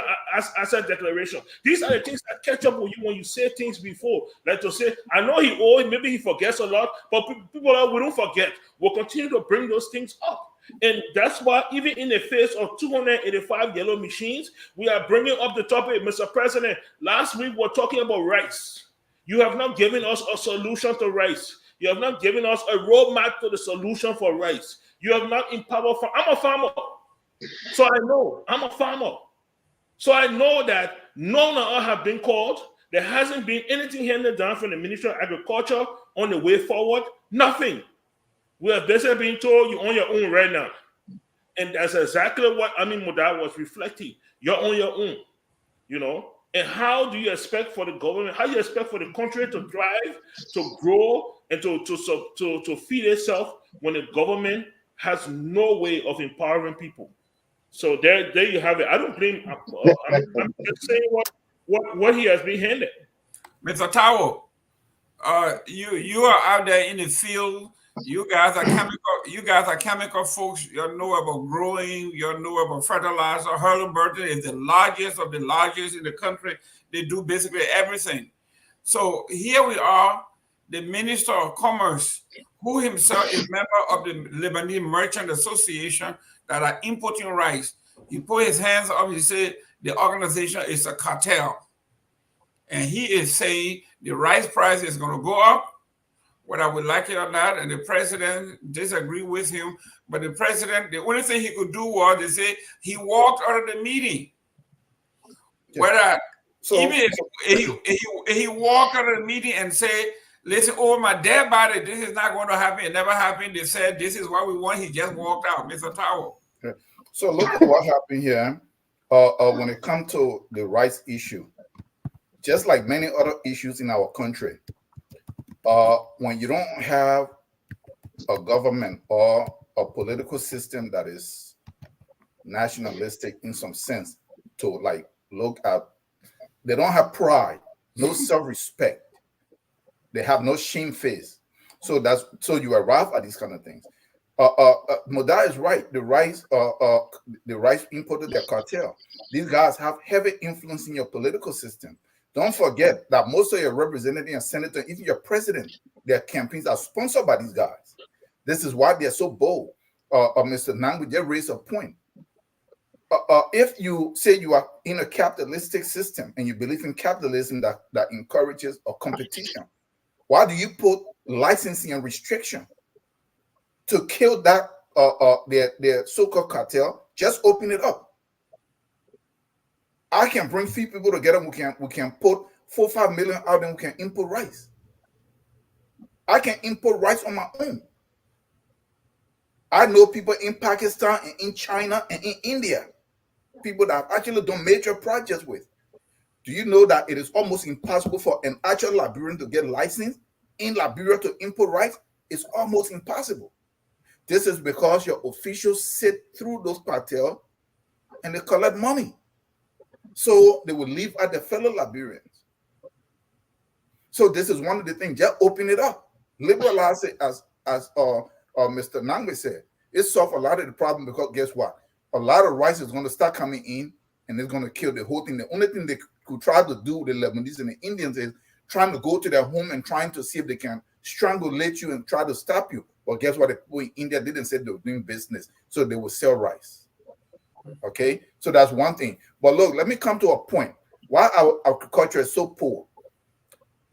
asset declaration? These are the things that catch up with you when you say things before. Like to say, I know he owes, maybe he forgets a lot, but people we don't forget. We'll continue to bring those things up. And that's why even in the face of 285 yellow machines, we are bringing up the topic, Mr. President. Last week, we were talking about rice. You have not given us a solution to rice. You have not given us a roadmap to the solution for rice. You have not empowered. I'm a farmer. So I know. I'm a farmer. So I know that none of us have been called. There hasn't been anything handed down from the Ministry of Agriculture on the way forward. Nothing. We have basically been told you're on your own right now. And that's exactly what Modad was reflecting. You're on your own, And how do you expect for the government, how do you expect for the country to thrive, to grow, and to feed itself when the government has no way of empowering people? So there you have it. I don't blame. I'm just saying what he has been handed. Mr. Tao, you are out there in the field. You guys are chemical folks. You know about growing. You know about fertilizer. Halliburton is the largest of the largest in the country. They do basically everything. So here we are, the Minister of Commerce, who himself is member of the Lebanese Merchant Association that are importing rice. He put his hands up. He said the organization is a cartel. And he is saying the rice price is going to go up, whether we like it or not, and the president disagree with him. But the president, the only thing he could do was they say he walked out of the meeting. Whether even if he walked out of the meeting and say, listen, oh, my dead body, this is not going to happen. It never happened. They said, this is what we want. He just walked out, Mr. Tao. Okay. So look at what happened here when it comes to the rights issue. Just like many other issues in our country, when you don't have a government or a political system that is nationalistic in some sense to look at, they don't have pride, no self-respect, they have no shame face. So you arrive at these kind of things. Modad is right. The rice imported their cartel. These guys have heavy influence in your political system. Don't forget that most of your representatives and senators, even your president, their campaigns are sponsored by these guys. This is why they're so bold. Mr. Nangwe just raised a point. If you say you are in a capitalistic system and you believe in capitalism that encourages a competition, why do you put licensing and restriction to kill that their so-called cartel? Just open it up. I can bring few people together. We can put 4-5 million out and we can import rice. I can import rice on my own. I know people in Pakistan and in China and in India, people that I've actually done major projects with. Do you know that it is almost impossible for an actual Liberian to get licensed in Liberia to import rice? It's almost impossible. This is because your officials sit through those cartels and they collect money. So they will leave at their fellow Liberians. So this is one of the things. Just open it up, liberalize it, as Mr. Nangwe said. It solves a lot of the problem because guess what? A lot of rice is going to start coming in and it's going to kill the whole thing. The only thing they could try to do, the Lebanese and the Indians, is trying to go to their home and trying to see if they can strangulate you and try to stop you. But guess what? The people in India didn't say they were doing business, so they would sell rice. Okay, so that's one thing. But look, let me come to a point. Why our agriculture is so poor.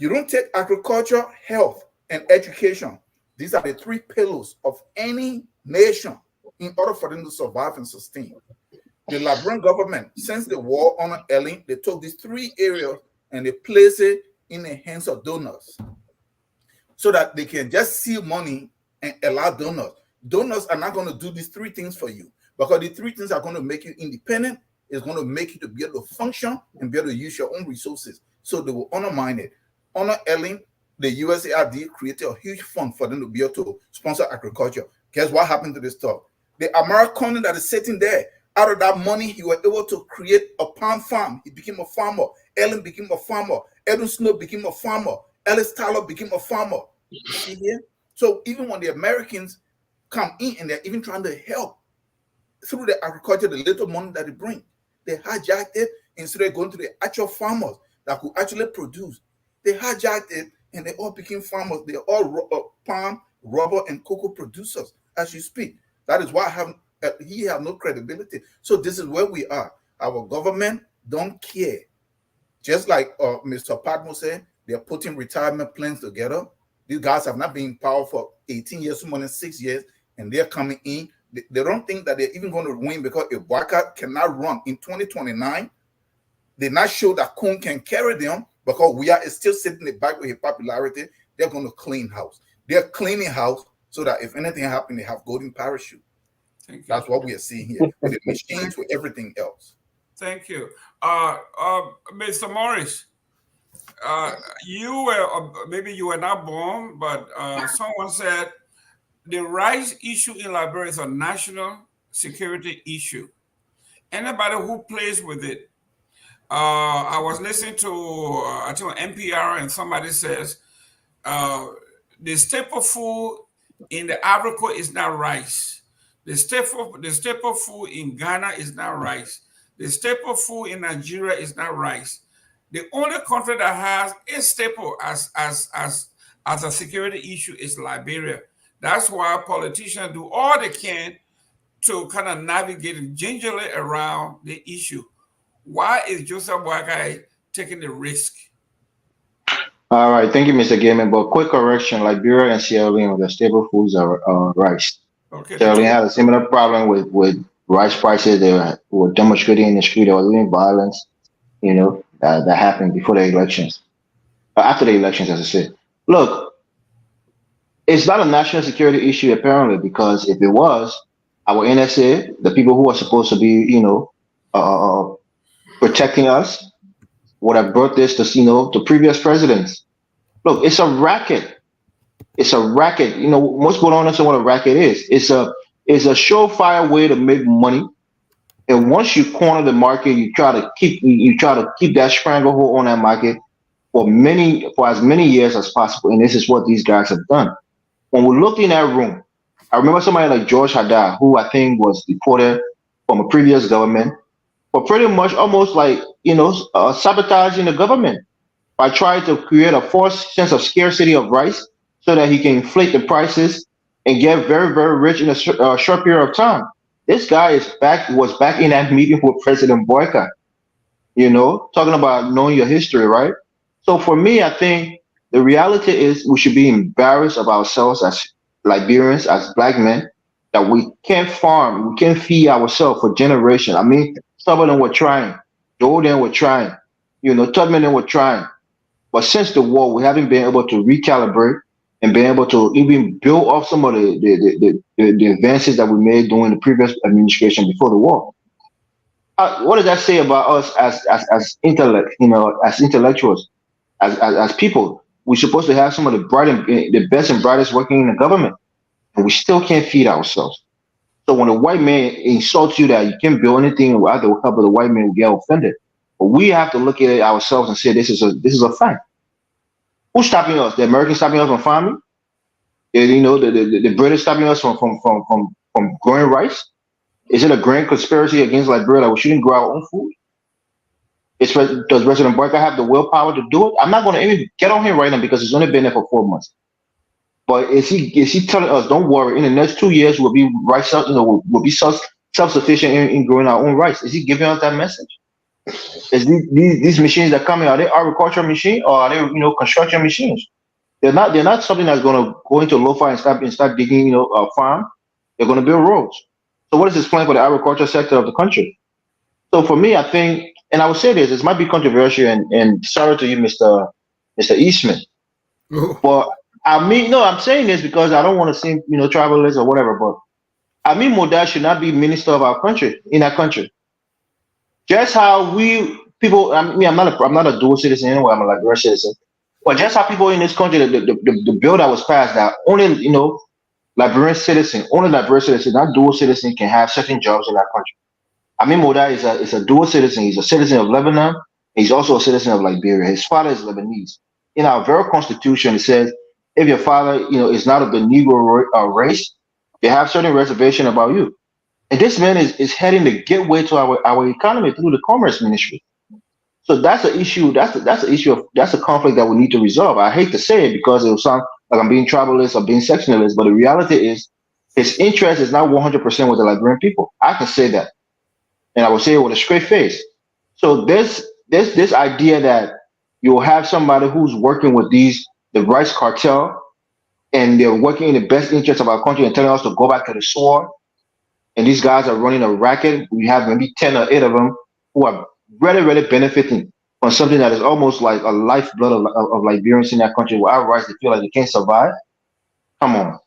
You don't take agriculture, health, and education. These are the three pillars of any nation in order for them to survive and sustain. The Liberian government, since the war on Ellen, they took these three areas and they placed it in the hands of donors so that they can just seal money and allow donors. Donors are not going to do these three things for you because the three things are going to make you independent. It's going to make you to be able to function and be able to use your own resources. So they will undermine it. Honor Ellen, the USAID created a huge fund for them to be able to sponsor agriculture. Guess what happened to this stuff? The American that is sitting there, out of that money, he was able to create a palm farm. He became a farmer. Ellen became a farmer. Edwin Snow became a farmer. Ellis Tyler became a farmer. You see here? So even when the Americans come in and they're even trying to help through the agriculture, the little money that they bring, they hijacked it instead of going to the actual farmers that could actually produce. They hijacked it and they all became farmers. They're all palm, rubber, and cocoa producers as you speak. That is why he has no credibility. So this is where we are. Our government don't care. Just like Mr. Padmo said, they're putting retirement plans together. These guys have not been in power for 18 years, more than 6 years, and they're coming in. They don't think that they're even going to win because if Waka cannot run in 2029, they're not sure that Kun can carry them because we are still sitting in the back with his popularity. They're going to clean house. They're cleaning house so that if anything happens, they have golden parachute. That's what we are seeing here with the machines, with everything else. Thank you. Mr. Morris, you were, maybe you were not born, but someone said the rice issue in Liberia is a national security issue. Anybody who plays with it, I was listening to, I think NPR, and somebody says the staple food in the Ivory Coast is not rice. The staple food in Ghana is not rice. The staple food in Nigeria is not rice. The only country that has a staple as a security issue is Liberia. That's why politicians do all they can to kind of navigate gingerly around the issue. Why is Joseph Boakai taking the risk? All right, thank you, Mr. Gaiman. But quick correction: Liberia and Sierra Leone, the staple foods are rice. Okay. Sierra Leone had a similar problem with rice prices. They were demonstrating in the street. There was even violence, that happened before the elections. After the elections, as I said. Look, it's not a national security issue apparently, because if it was, our NSA, the people who are supposed to be, protecting us, would have brought this to previous presidents. Look, it's a racket. It's a racket. Most people don't understand what a racket is. It's a surefire way to make money. And once you corner the market, you try to keep that stranglehold on that market for as many years as possible. And this is what these guys have done. When we looked in that room, I remember somebody like George Haddad, who I think was deported from a previous government, but pretty much almost like, sabotaging the government by trying to create a false sense of scarcity of rice so that he can inflate the prices and get very, very rich in a short period of time. This guy was back in that meeting with President Boyka, talking about knowing your history, right? So for me, I think the reality is we should be embarrassed of ourselves as Liberians, as black men, that we can't farm, we can't feed ourselves for generations. I mean, some of them were trying, Jordan were trying, Tubman were trying. But since the war, we haven't been able to recalibrate and been able to even build off some of the advances that we made during the previous administration before the war. What does that say about us as intellect, as intellectuals, as people? We're supposed to have some of the best and brightest working in the government, and we still can't feed ourselves. So when a white man insults you that you can't build anything without the help of the white man, we get offended. But we have to look at it ourselves and say this is a fact. Who's stopping us? The Americans stopping us from farming? The British stopping us from growing rice? Is it a grand conspiracy against Liberia that we shouldn't grow our own food? Does President Boyka have the willpower to do it? I'm not going to even get on him right now because he's only been there for 4 months. But is he telling us, don't worry, in the next 2 years we'll be rice, we'll be self-sufficient in growing our own rice? Is he giving us that message? Is these machines that come in, are they agricultural machines or are they construction machines? They're not something that's going to go into Lofa and start digging a farm. They're going to build roads. So what is this plan for the agriculture sector of the country? So for me, I think, and I would say this might be controversial, and sorry to you, Mr. Eastman, but I'm saying this because I don't want to seem tribalist or whatever, but Amin Moda should not be minister of our country in our country. Just how people, I'm not a dual citizen anyway. I'm a Liberian citizen. But just how people in this country, the bill that was passed, that only Liberian citizen, not dual citizen, can have certain jobs in our country. Amin Moda is a dual citizen. He's a citizen of Lebanon. He's also a citizen of Liberia. His father is Lebanese. In our very constitution, it says if your father, is not of the Negro race, they have certain reservation about you. And this man is heading the gateway to our economy through the commerce ministry. So that's an issue. That's a conflict that we need to resolve. I hate to say it because it will sound like I'm being tribalist or being sectionalist, but the reality is his interest is not 100% with the Liberian people. I can say that, and I will say it with a straight face. So this idea that you'll have somebody who's working with the rice cartel, and they're working in the best interest of our country and telling us to go back to the sword. And these guys are running a racket. We have maybe 10 or 8 of them who are really, really benefiting from something that is almost like a lifeblood of Liberians in that country. Without rice, they feel like they can't survive. Come on.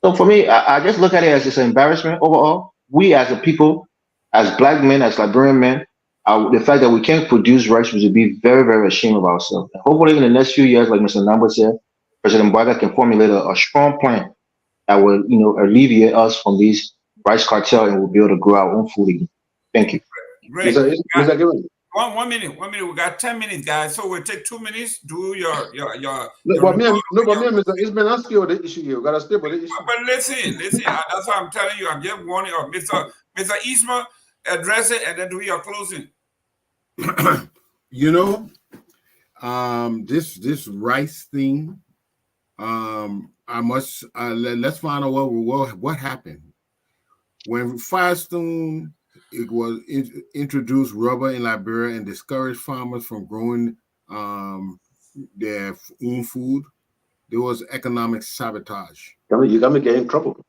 So for me, I just look at it as it's an embarrassment overall. We as a people, as black men, as Liberian men, the fact that we can't produce rice, we should be very, very ashamed of ourselves. And hopefully in the next few years, like Mr. Namba said, President Baga can formulate a strong plan that will, alleviate us from these rice cartel, and we'll be able to grow our own food again. Thank you. Great. 1 minute. We got 10 minutes, guys. So we'll take 2 minutes. Do your. But Mr. Ismail, ask you the issue here. Got to stay with the issue. But listen. That's why I'm telling you. I'm just warning you. Mr. Ismail, address it and then do your closing. This rice thing. Let's find out what happened when Firestone introduced rubber in Liberia and discouraged farmers from growing their own food. There was economic sabotage. You got me getting in trouble.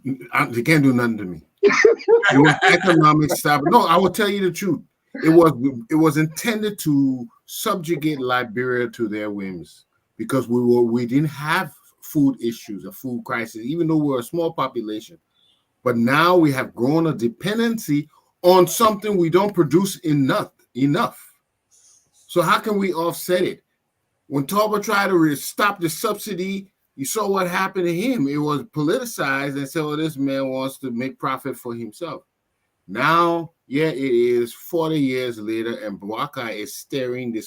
They can't do nothing to me. It was economic sabotage. No, I will tell you the truth. It was intended to subjugate Liberia to their whims, because we didn't have food issues, a food crisis, even though we're a small population. But now we have grown a dependency on something we don't produce enough. So how can we offset it? When Talbot tried to stop the subsidy, you saw what happened to him. It was politicized and said, "Oh, this man wants to make profit for himself." Now, it is 40 years later, and Bwaka is staring down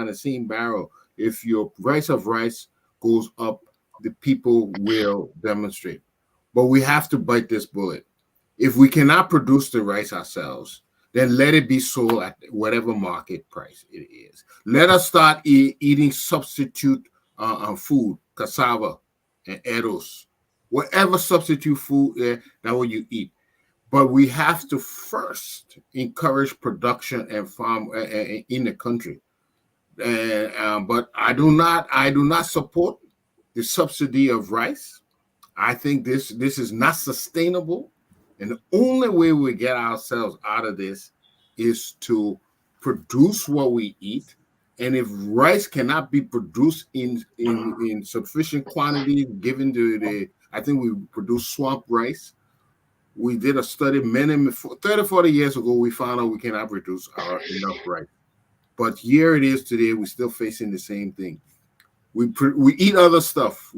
the same barrel. If your price of rice goes up, the people will demonstrate. But we have to bite this bullet. If we cannot produce the rice ourselves, then let it be sold at whatever market price it is. Let us start eating substitute food, cassava and eros, whatever substitute food that what you eat. But we have to first encourage production and farm in the country. But I do not support the subsidy of rice. I think this is not sustainable, and the only way we get ourselves out of this is to produce what we eat. And if rice cannot be produced in sufficient quantity, given I think we produce swamp rice. We did a study 30, 40 years ago. We found out we cannot produce enough rice. But here it is today. We're still facing the same thing. We eat other stuff.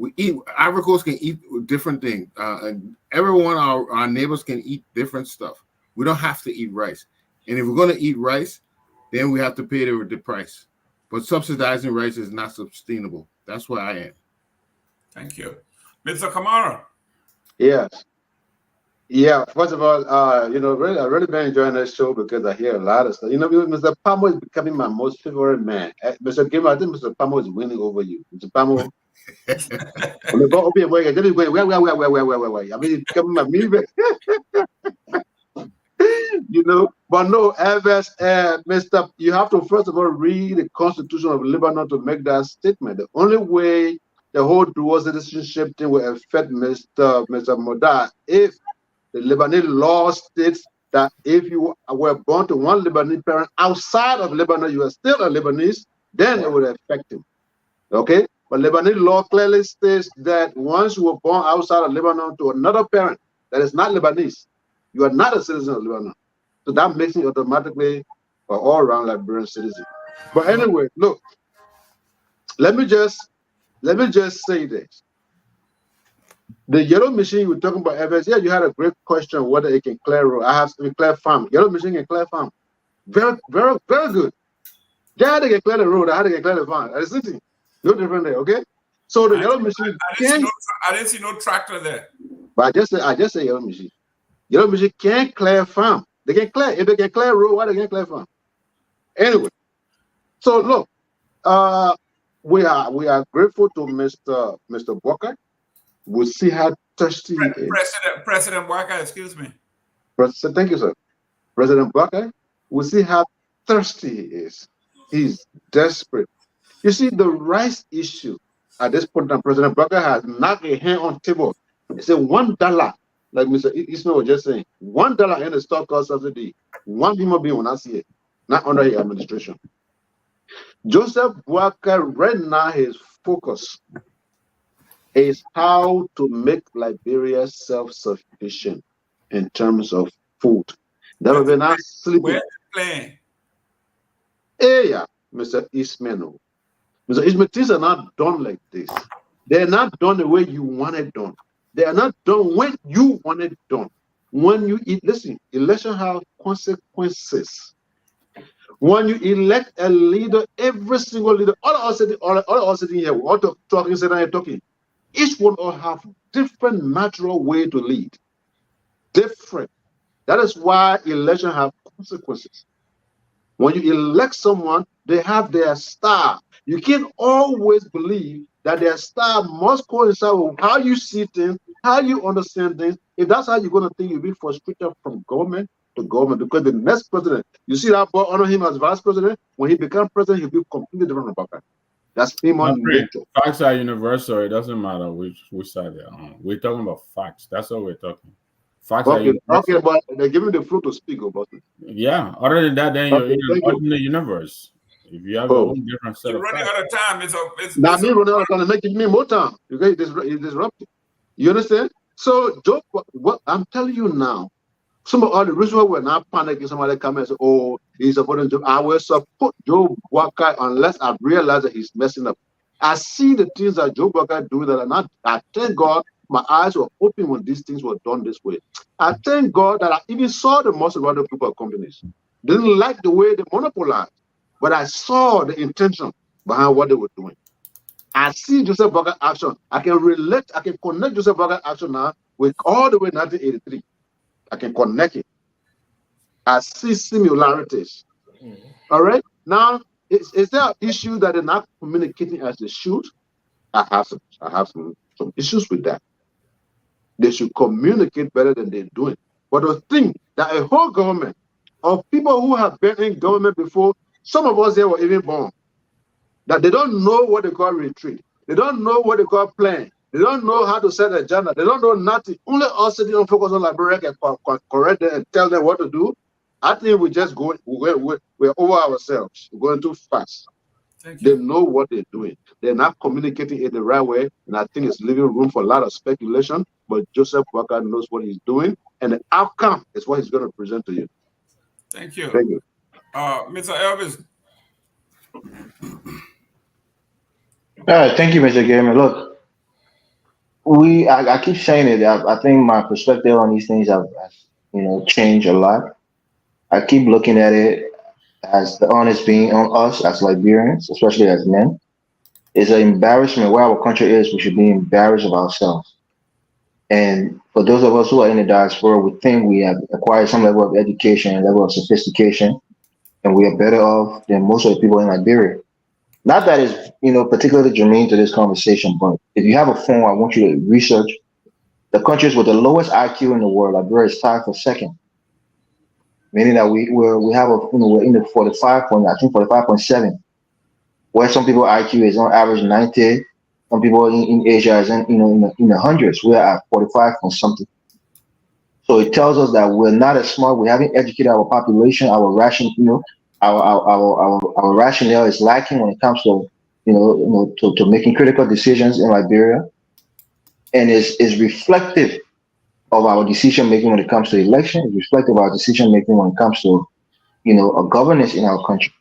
Ivory Coast can eat different things. And everyone, our neighbors can eat different stuff. We don't have to eat rice. And if we're going to eat rice, then we have to pay the price. But subsidizing rice is not sustainable. That's where I am. Thank you. Mr. Kamara. Yes. Yeah, first of all, I really been enjoying this show because I hear a lot of stuff. Mr. Pamo is becoming my most favorite man. Mr. Gamer, I think Mr. Pamo is winning over you. Mr. Pamo. Wait. I mean, he's becoming my favorite. You know, but no, Evers, Mr. You have to first of all read the Constitution of Lebanon to make that statement. The only way the whole dual citizenship thing will affect Mr. Modar if the Lebanese law states that if you were born to one Lebanese parent outside of Lebanon, you are still a Lebanese, then it would affect him. Okay? But Lebanese law clearly states that once you were born outside of Lebanon to another parent that is not Lebanese, you are not a citizen of Lebanon. So that makes you automatically an all-around Liberian citizen. But anyway, look, let me just say this. The yellow machine you were talking about, Evans, yeah, you had a great question whether it can clear road. I have to clear farm. Yellow machine can clear farm. Very, very, very good. Yeah, they can clear the road. I had to clear the farm. At the city. No different there, okay? So the yellow machine I didn't see no tractor there. But I just say yellow machine. Yellow machine can't clear farm. They can clear. If they can clear road, why they can't clear farm? Anyway, so look, we are grateful to Mr. Walker. We'll see how thirsty he is. President Walker, excuse me. Thank you, sir. President Walker, we'll see how thirsty he is. He's desperate. You see, the rice issue at this point, President Walker has knocked a hand on the table. He said $1, like Mr. Ismail was just saying, $1 in the stock cost subsidy. One human being will not see it, not under his administration. Joseph Walker, right now, his focus is how to make Liberia self-sufficient in terms of food. That will be not sleeping. Playing. Yeah, Mr. Ismail. Mr. Ismail, things are not done like this. They're not done the way you want it done. They are not done when you want it done. When you listen, election have consequences. When you elect a leader, every single leader, all of us sitting here, we're all talking. Each one will have different natural way to lead. Different. That is why election have consequences. When you elect someone, they have their style. You can't always believe that their style must coincide with how you see things, how you understand things. If that's how you're going to think, you'll be frustrated from government to government, because the next president, you see that boy honor him as vice president, when he becomes president, he'll be completely different about that. That's human nature. Facts are universal. It doesn't matter which side they're on. We're talking about facts. That's all we're talking. Facts are universal. Okay, but they're giving the floor to speak about it. Yeah. Other than that, then you're in an alternate universe. If you have your own different set of facts. You're running out of time. Not me running out of time. It's making me more time. Okay, it's disrupting. You understand? So, Joe, what I'm telling you now, some of all the reasons why we're not panicking, somebody come and say, oh, he's supporting Joe. I will support Joe Walker unless I realize that he's messing up. I see the things that Joe Walker do that are not. I thank God my eyes were open when these things were done this way. I thank God that I even saw the most of other people companies. Didn't like the way they monopolized, but I saw the intention behind what they were doing. I see Joseph Walker action. I can relate, I can connect Joseph Walker action now with all the way 1983. I can connect it. I see similarities. All right. Now, is there an issue that they're not communicating as they should? I have some issues with that. They should communicate better than they're doing. But the thing that a whole government of people who have been in government before, some of us here were even born, that they don't know what they call retreat. They don't know what they call plan. They don't know how to set an agenda. They don't know nothing. Only us sitting on focus on Liberia can correct them and tell them what to do. I think we just go, we're over ourselves. We're going too fast. They know what they're doing. They're not communicating it the right way, and I think it's leaving room for a lot of speculation. But Joseph Walker knows what he's doing, and the outcome is what he's going to present to you. Thank you. Thank you. Mr. Elvis. Thank you, Mr. Gamer. Look, I keep saying it. I think my perspective on these things has changed a lot. I keep looking at it as the onus being on us as Liberians, especially as men. It's an embarrassment where our country is. We should be embarrassed of ourselves. And for those of us who are in the diaspora, we think we have acquired some level of education and level of sophistication, and we are better off than most of the people in Liberia. Not that it's particularly germane to this conversation, but if you have a phone, I want you to research the countries with the lowest IQ in the world. Liberia is tied for second. meaning that we have we're in the 45.7, where some people IQ is on average 90. Some people in Asia is in the hundreds. We're at 45 point something. So it tells us that we're not as smart. We haven't educated our population. Our our rationale is lacking when it comes to to making critical decisions in Liberia, and is reflective of our decision making when it comes to election. It's reflective of our decision making when it comes to a governance in our country.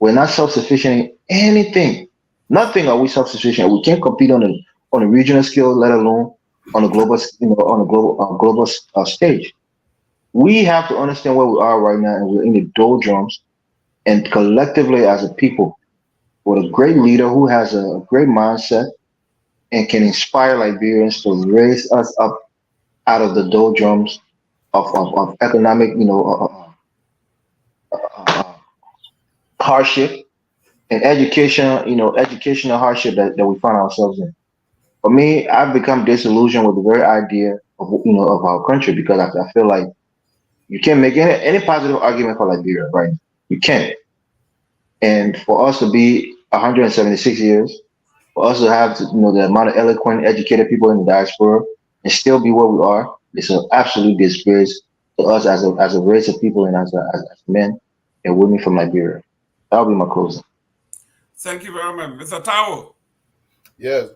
We're not self-sufficient in anything. Nothing are we self-sufficient. We can't compete on a regional scale, let alone on a global stage. We have to understand where we are right now, and we're in the doldrums. And collectively, as a people, with a great leader who has a great mindset and can inspire Liberians to raise us up out of the doldrums of economic, hardship and educational hardship that we find ourselves in. For me, I've become disillusioned with the very idea of our country, because I feel like you can't make any positive argument for Liberia, right? You can't. And for us to be 176 years, for us to have the amount of eloquent, educated people in the diaspora and still be where we are, it's an absolute disgrace to us as a race of people and as men and women from Liberia. That'll be my closing. Thank you very much. Mr. Tao. Yes.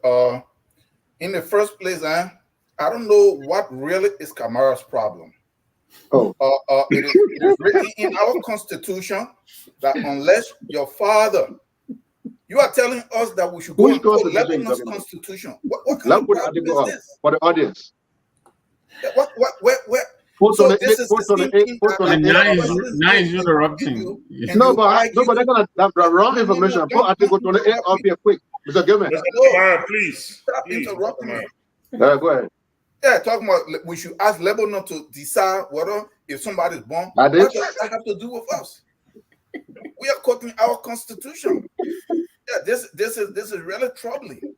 In the first place, I don't know what really is Kamara's problem. It is written in our constitution that unless your father, you are telling us that we should go and quote Lebanon's constitution. What kind of problem is this? For the audience. Where? So this is the same thing Now is interrupting. No, but they're gonna have the wrong information. Put Article 28 up here quick. Mr. Gilman. Please. Stop interrupting me. Go ahead. Yeah, talking about we should ask Lebanon to decide whether if somebody's born. What does that have to do with us? We are quoting our constitution. Yeah, this is really troubling.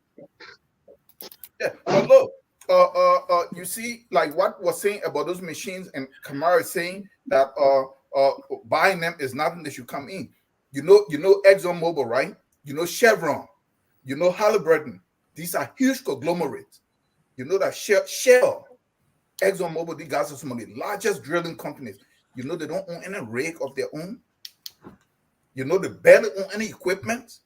Yeah, but look, you see, like what was saying about those machines, and Kamara is saying that buying them is nothing that should come in. You know ExxonMobil, right? You know Chevron, you know Halliburton. These are huge conglomerates. You know that Shell, ExxonMobil, these guys are some of the largest drilling companies. You know they don't own any rig of their own. You know they barely own any equipment.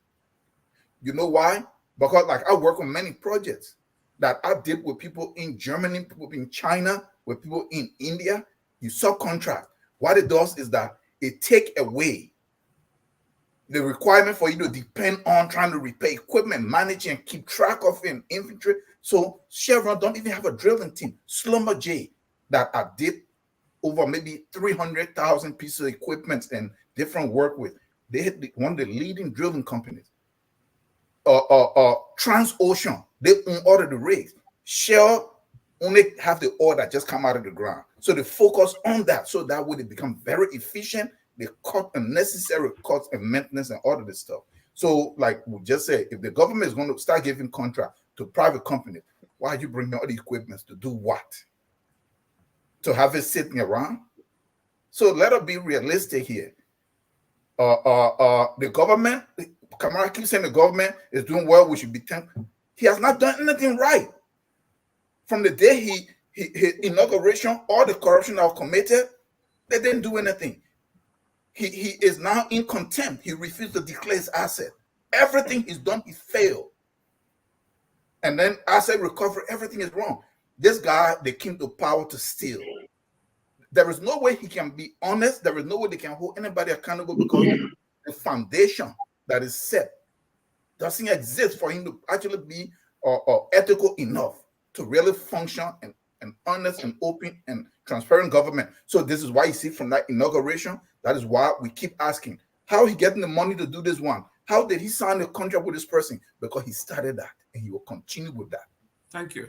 You know why? Because like I work on many projects that I did with people in Germany, people in China, with people in India. You subcontract. What it does is that it takes away the requirement for you to depend on trying to repair equipment, manage and keep track of in inventory. So Chevron don't even have a drilling team. Slumber J, that I did over maybe 300,000 pieces of equipment and different work with. They had one of the leading drilling companies. Transocean, they own all of the rigs. Shell only have the oil that just come out of the ground. So they focus on that. So that way they become very efficient. They cut unnecessary costs and maintenance and all of this stuff. So like we just said, if the government is going to start giving contract to private companies, why are you bringing all the equipment to do what? To have it sitting around? So let us be realistic here. The government, Kamara keeps saying the government is doing well, we should be thankful. He has not done anything right. From the day his inauguration, all the corruption that was committed, they didn't do anything. He is now in contempt. He refused to declare his asset. Everything he's done, he failed. And then asset recovery, everything is wrong. This guy, they came to power to steal. There is no way he can be honest. There is no way they can hold anybody accountable because the foundation that is set doesn't exist for him to actually be ethical enough to really function and honest and open and transparent government. So this is why you see from that inauguration, that is why we keep asking, how he getting the money to do this one? How did he sign a contract with this person? Because he started that and he will continue with that. Thank you.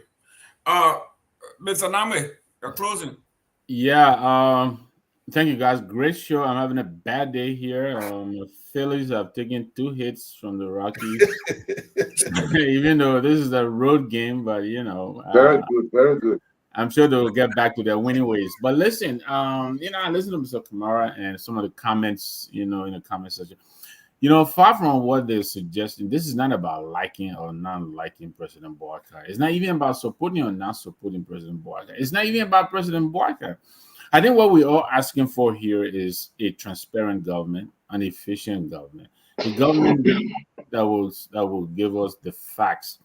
Mr. Name, you're closing. Yeah, thank you guys. Great show. I'm having a bad day here. The Phillies have taken 2 hits from the Rockies. Even though this is a road game, but very good, very good. I'm sure they'll get back to their winning ways. But listen, I listened to Mr. Kamara and some of the comments, in the comment section. Far from what they're suggesting, this is not about liking or not liking President Boakai. It's not even about supporting or not supporting President Boakai. It's not even about President Boakai. I think what we're all asking for here is a transparent government, an efficient government, a government that will give us the facts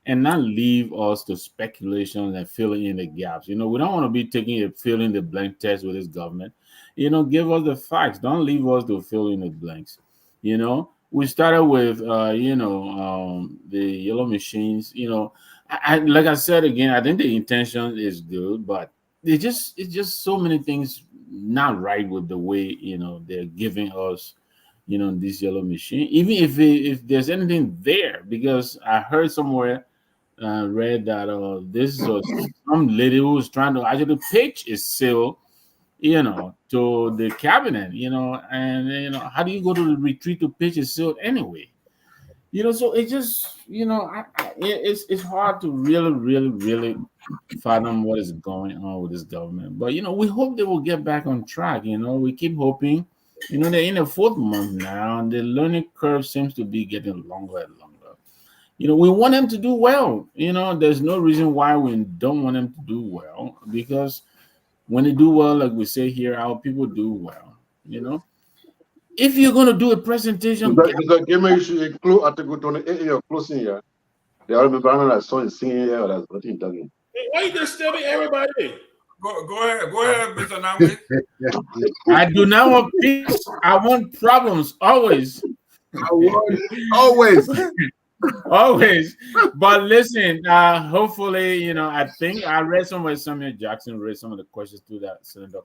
and not leave us to speculation and filling in the gaps. We don't want to be filling the blank test with this government. Give us the facts. Don't leave us to fill in the blanks. We started with the yellow machines. I like I said again, I think the intention is good, but it's just so many things not right with the way they're giving us this yellow machine. Even if there's anything there, because I heard somewhere read that this was some lady who was trying to actually pitch a sale to the cabinet, and how do you go to the retreat to pitch a sale anyway? So it just, it's hard to really, really, really fathom what is going on with this government. But we hope they will get back on track. We keep hoping. They're in the 4th month now, and the learning curve seems to be getting longer and longer. We want them to do well. There's no reason why we don't want them to do well, because when they do well, like we say here, our people do well. If you're going to do a presentation, Mr. Gamer, you should include Article 28 in your closing here. They all remember when I saw him singing here, that's what he's talking. Why you disturbing everybody? Go ahead, Mr. Nambi. I do not want peace. I want problems always. Always. Always. But listen, hopefully, I think I read somewhere Samuel Jackson raised some of the questions too that Senator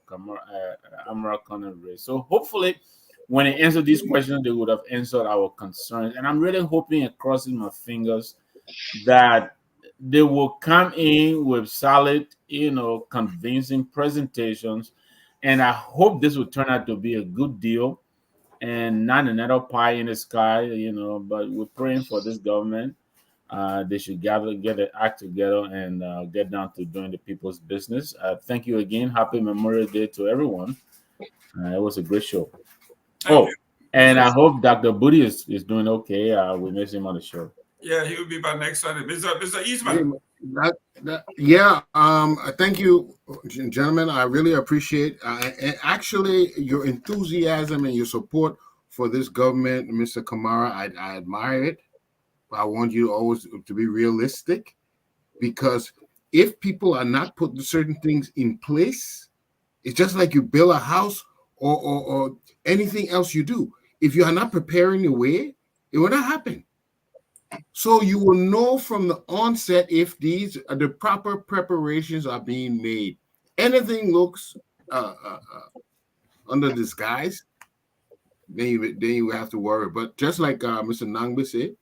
Amara Connor raised. So hopefully, when they answer these questions, they would have answered our concerns. And I'm really hoping and crossing my fingers that they will come in with solid, convincing presentations. And I hope this will turn out to be a good deal and not another pie in the sky, but we're praying for this government. They should get their act together and get down to doing the people's business. Thank you again. Happy Memorial Day to everyone. It was a great show. And I hope Dr. Booty is doing okay. We miss him on the show. Yeah, he will be back next Sunday. Mr. Eastman. Thank you, gentlemen. I really appreciate actually your enthusiasm and your support for this government, Mr. Kamara. I admire it. I want you always to be realistic, because if people are not putting certain things in place, it's just like you build a house or anything else you do. If you are not preparing the way, it will not happen. So you will know from the onset if these the proper preparations are being made. Anything looks under disguise, then you have to worry. But just like Mr. Nangbe said,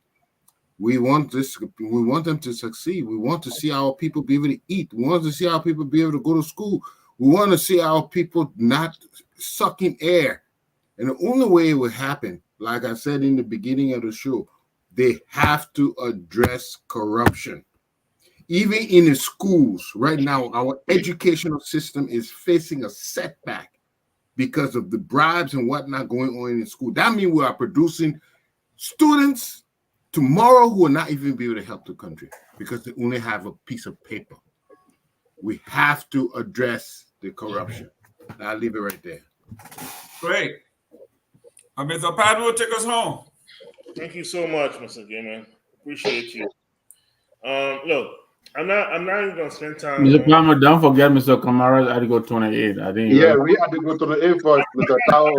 we want them to succeed. We want to see our people be able to eat. We want to see our people be able to go to school. We want to see our people not sucking air. And the only way it will happen, like I said in the beginning of the show, they have to address corruption. Even in the schools right now, our educational system is facing a setback because of the bribes and whatnot going on in the school. That means we are producing students tomorrow who will not even be able to help the country because they only have a piece of paper. We have to address the corruption. I'll leave it right there. Great. Mr. Pablo, take us home. Thank you so much, Mr. Gaiman. Appreciate you. Look, I'm not even gonna spend time. Mr. Palmer, don't forget Mr. Kamara's Article 28. I think. Yeah, we had to go to the first, Mr. Tao.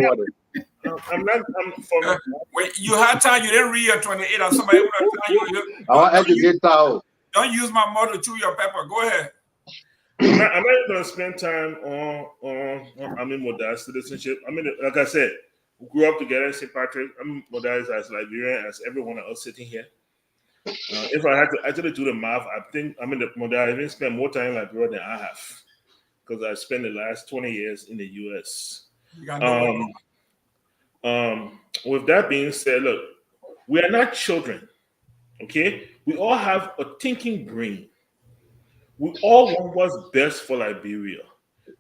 Wait, you had time. You didn't read your 28. Or somebody would have told you. I want to educate Tao. Don't use my mouth to chew your pepper. Go ahead. I'm not going to spend time on Modai's citizenship. Like I said, we grew up together in St. Patrick. Modai as Liberian as everyone else sitting here. If I had to actually do the math, I think Modai I even spent more time in Liberia than I have, because I spent the last 20 years in the U.S. With that being said, look, we are not children, okay? We all have a thinking brain. We all want what's best for Liberia.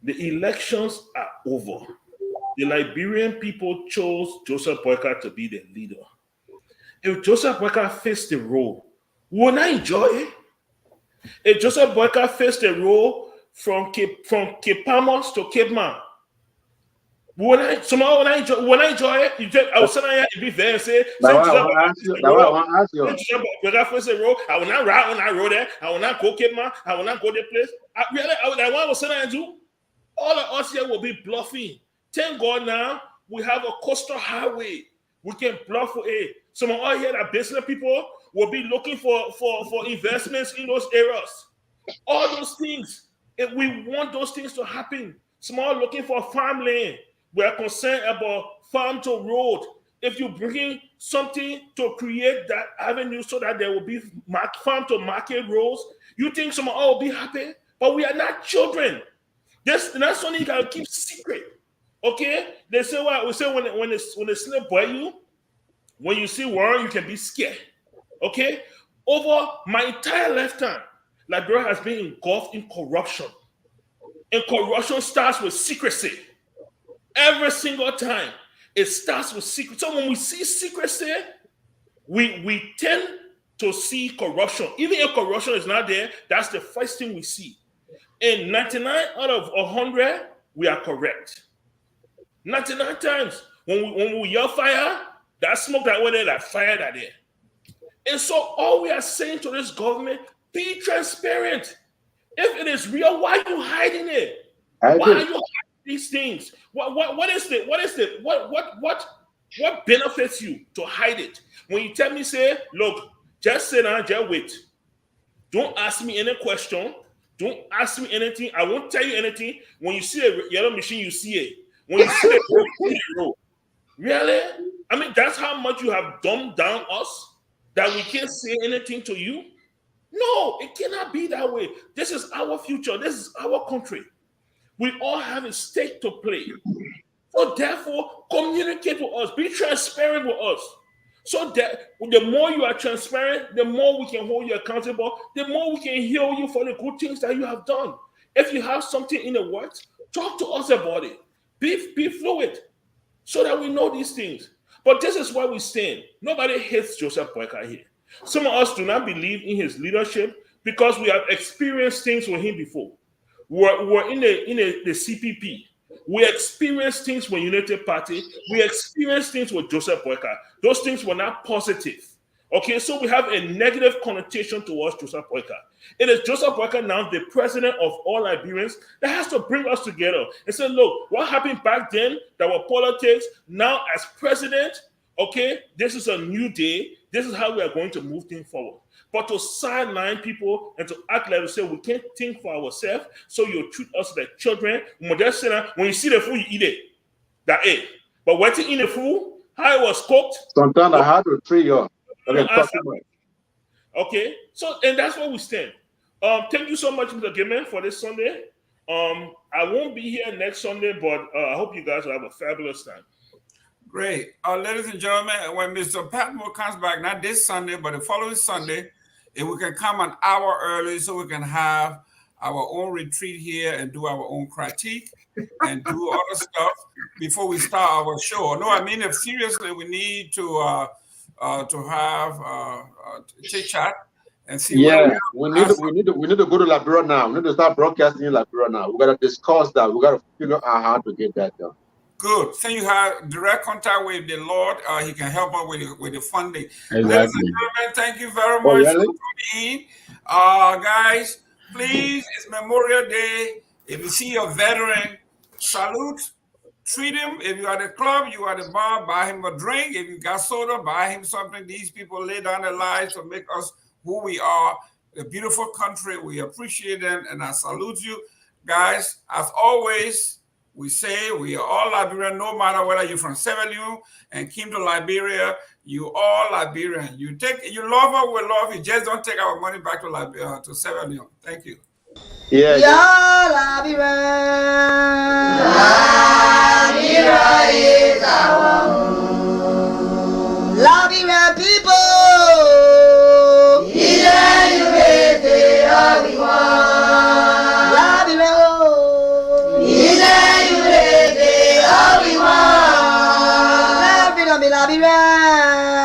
The elections are over. The Liberian people chose Joseph Boyka to be their leader. If Joseph Boyka faced the role, we will not enjoy it. If Joseph Boyka faced the role from Cape Palmas to Cape Man, when I enjoy it, I will sit down here and be there and say, I want to ask you. I will not ride on that road there. I will not go Cape Man. I will not go the place. I will sit down and do. All of us here will be bluffing. Thank God now we have a coastal highway. We can bluff for it. Some of us here that business people will be looking for investments in those areas. All those things. If we want those things to happen, some are looking for farmland. We are concerned about farm to road. If you bring something to create that avenue so that there will be farm to market roads, you think some all will be happy? But we are not children. That's something you gotta keep secret. Okay? They say what we say when the snake bite you, when you see worm, you can be scared. Okay? Over my entire lifetime, Liberia has been engulfed in corruption. And corruption starts with secrecy. Every single time, it starts with secret. So when we see secrecy, we tend to see corruption. Even if corruption is not there, that's the first thing we see. In 99 out of 100, we are correct. 99 times. When we yell fire, that smoke that went there, that fire that there. And so all we are saying to this government, be transparent. If it is real, why are you hiding it? Why are you hiding these things? What benefits you to hide it? When you tell me, say, look, just sit down, just wait. Don't ask me any question. Don't ask me anything. I won't tell you anything. When you see a yellow machine, you see it. When you see the road, you see the road. Really? I mean, that's how much you have dumbed down us that we can't say anything to you? No, it cannot be that way. This is our future. This is our country. We all have a stake to play. So therefore, communicate with us. Be transparent with us. So that the more you are transparent, the more we can hold you accountable, the more we can heal you for the good things that you have done. If you have something in the works, talk to us about it. Be fluid so that we know these things. But this is where we stand. Nobody hates Joseph Boyka here. Some of us do not believe in his leadership because we have experienced things with him before. We're in the CPP. We experienced things with United Party. We experienced things with Joseph Boyka. Those things were not positive. Okay, so we have a negative connotation towards Joseph Boyka. It is Joseph Boyka now, the president of all Liberians, that has to bring us together and say, look, what happened back then that were politics, now as president, okay, this is a new day. This is how we are going to move things forward. But to sideline people and to act like we say we can't think for ourselves, so you treat us like children. When you see the food, you eat it. That's it. But when you eat the food, how it was cooked. Sometimes I had to treat you. Okay, so and that's where we stand. Thank you so much, Mr. Gimman, for this Sunday. I won't be here next Sunday, but I hope you guys will have a fabulous time. Great. Ladies and gentlemen, when Mr. Patmore comes back, not this Sunday, but the following Sunday, if we can come an hour early so we can have our own retreat here and do our own critique and do other stuff before we start our show. No, I mean, if seriously we need to have chit chat and see. Yeah, we need to go to Liberia now. We need to start broadcasting in Liberia now. We gotta discuss that. We gotta figure out how to get that done. Good. So you have direct contact with the Lord. He can help us with the funding. Exactly. Ladies and gentlemen, thank you very much for tuning in. Guys, please, it's Memorial Day. If you see a veteran, salute, treat him. If you're at the club, you are at the bar, buy him a drink. If you got soda, buy him something. These people lay down their lives to make us who we are. A beautiful country. We appreciate them, and I salute you. Guys, as always, we say we are all Liberian, no matter whether you're from Sierra Leone and came to Liberia, you all Liberian. You love us, we love you. Just don't take our money back to Liberia, to Sierra Leone. Thank you. Yeah. Liberia is our home. Liberia people. Yeah, you everyone. Liberia.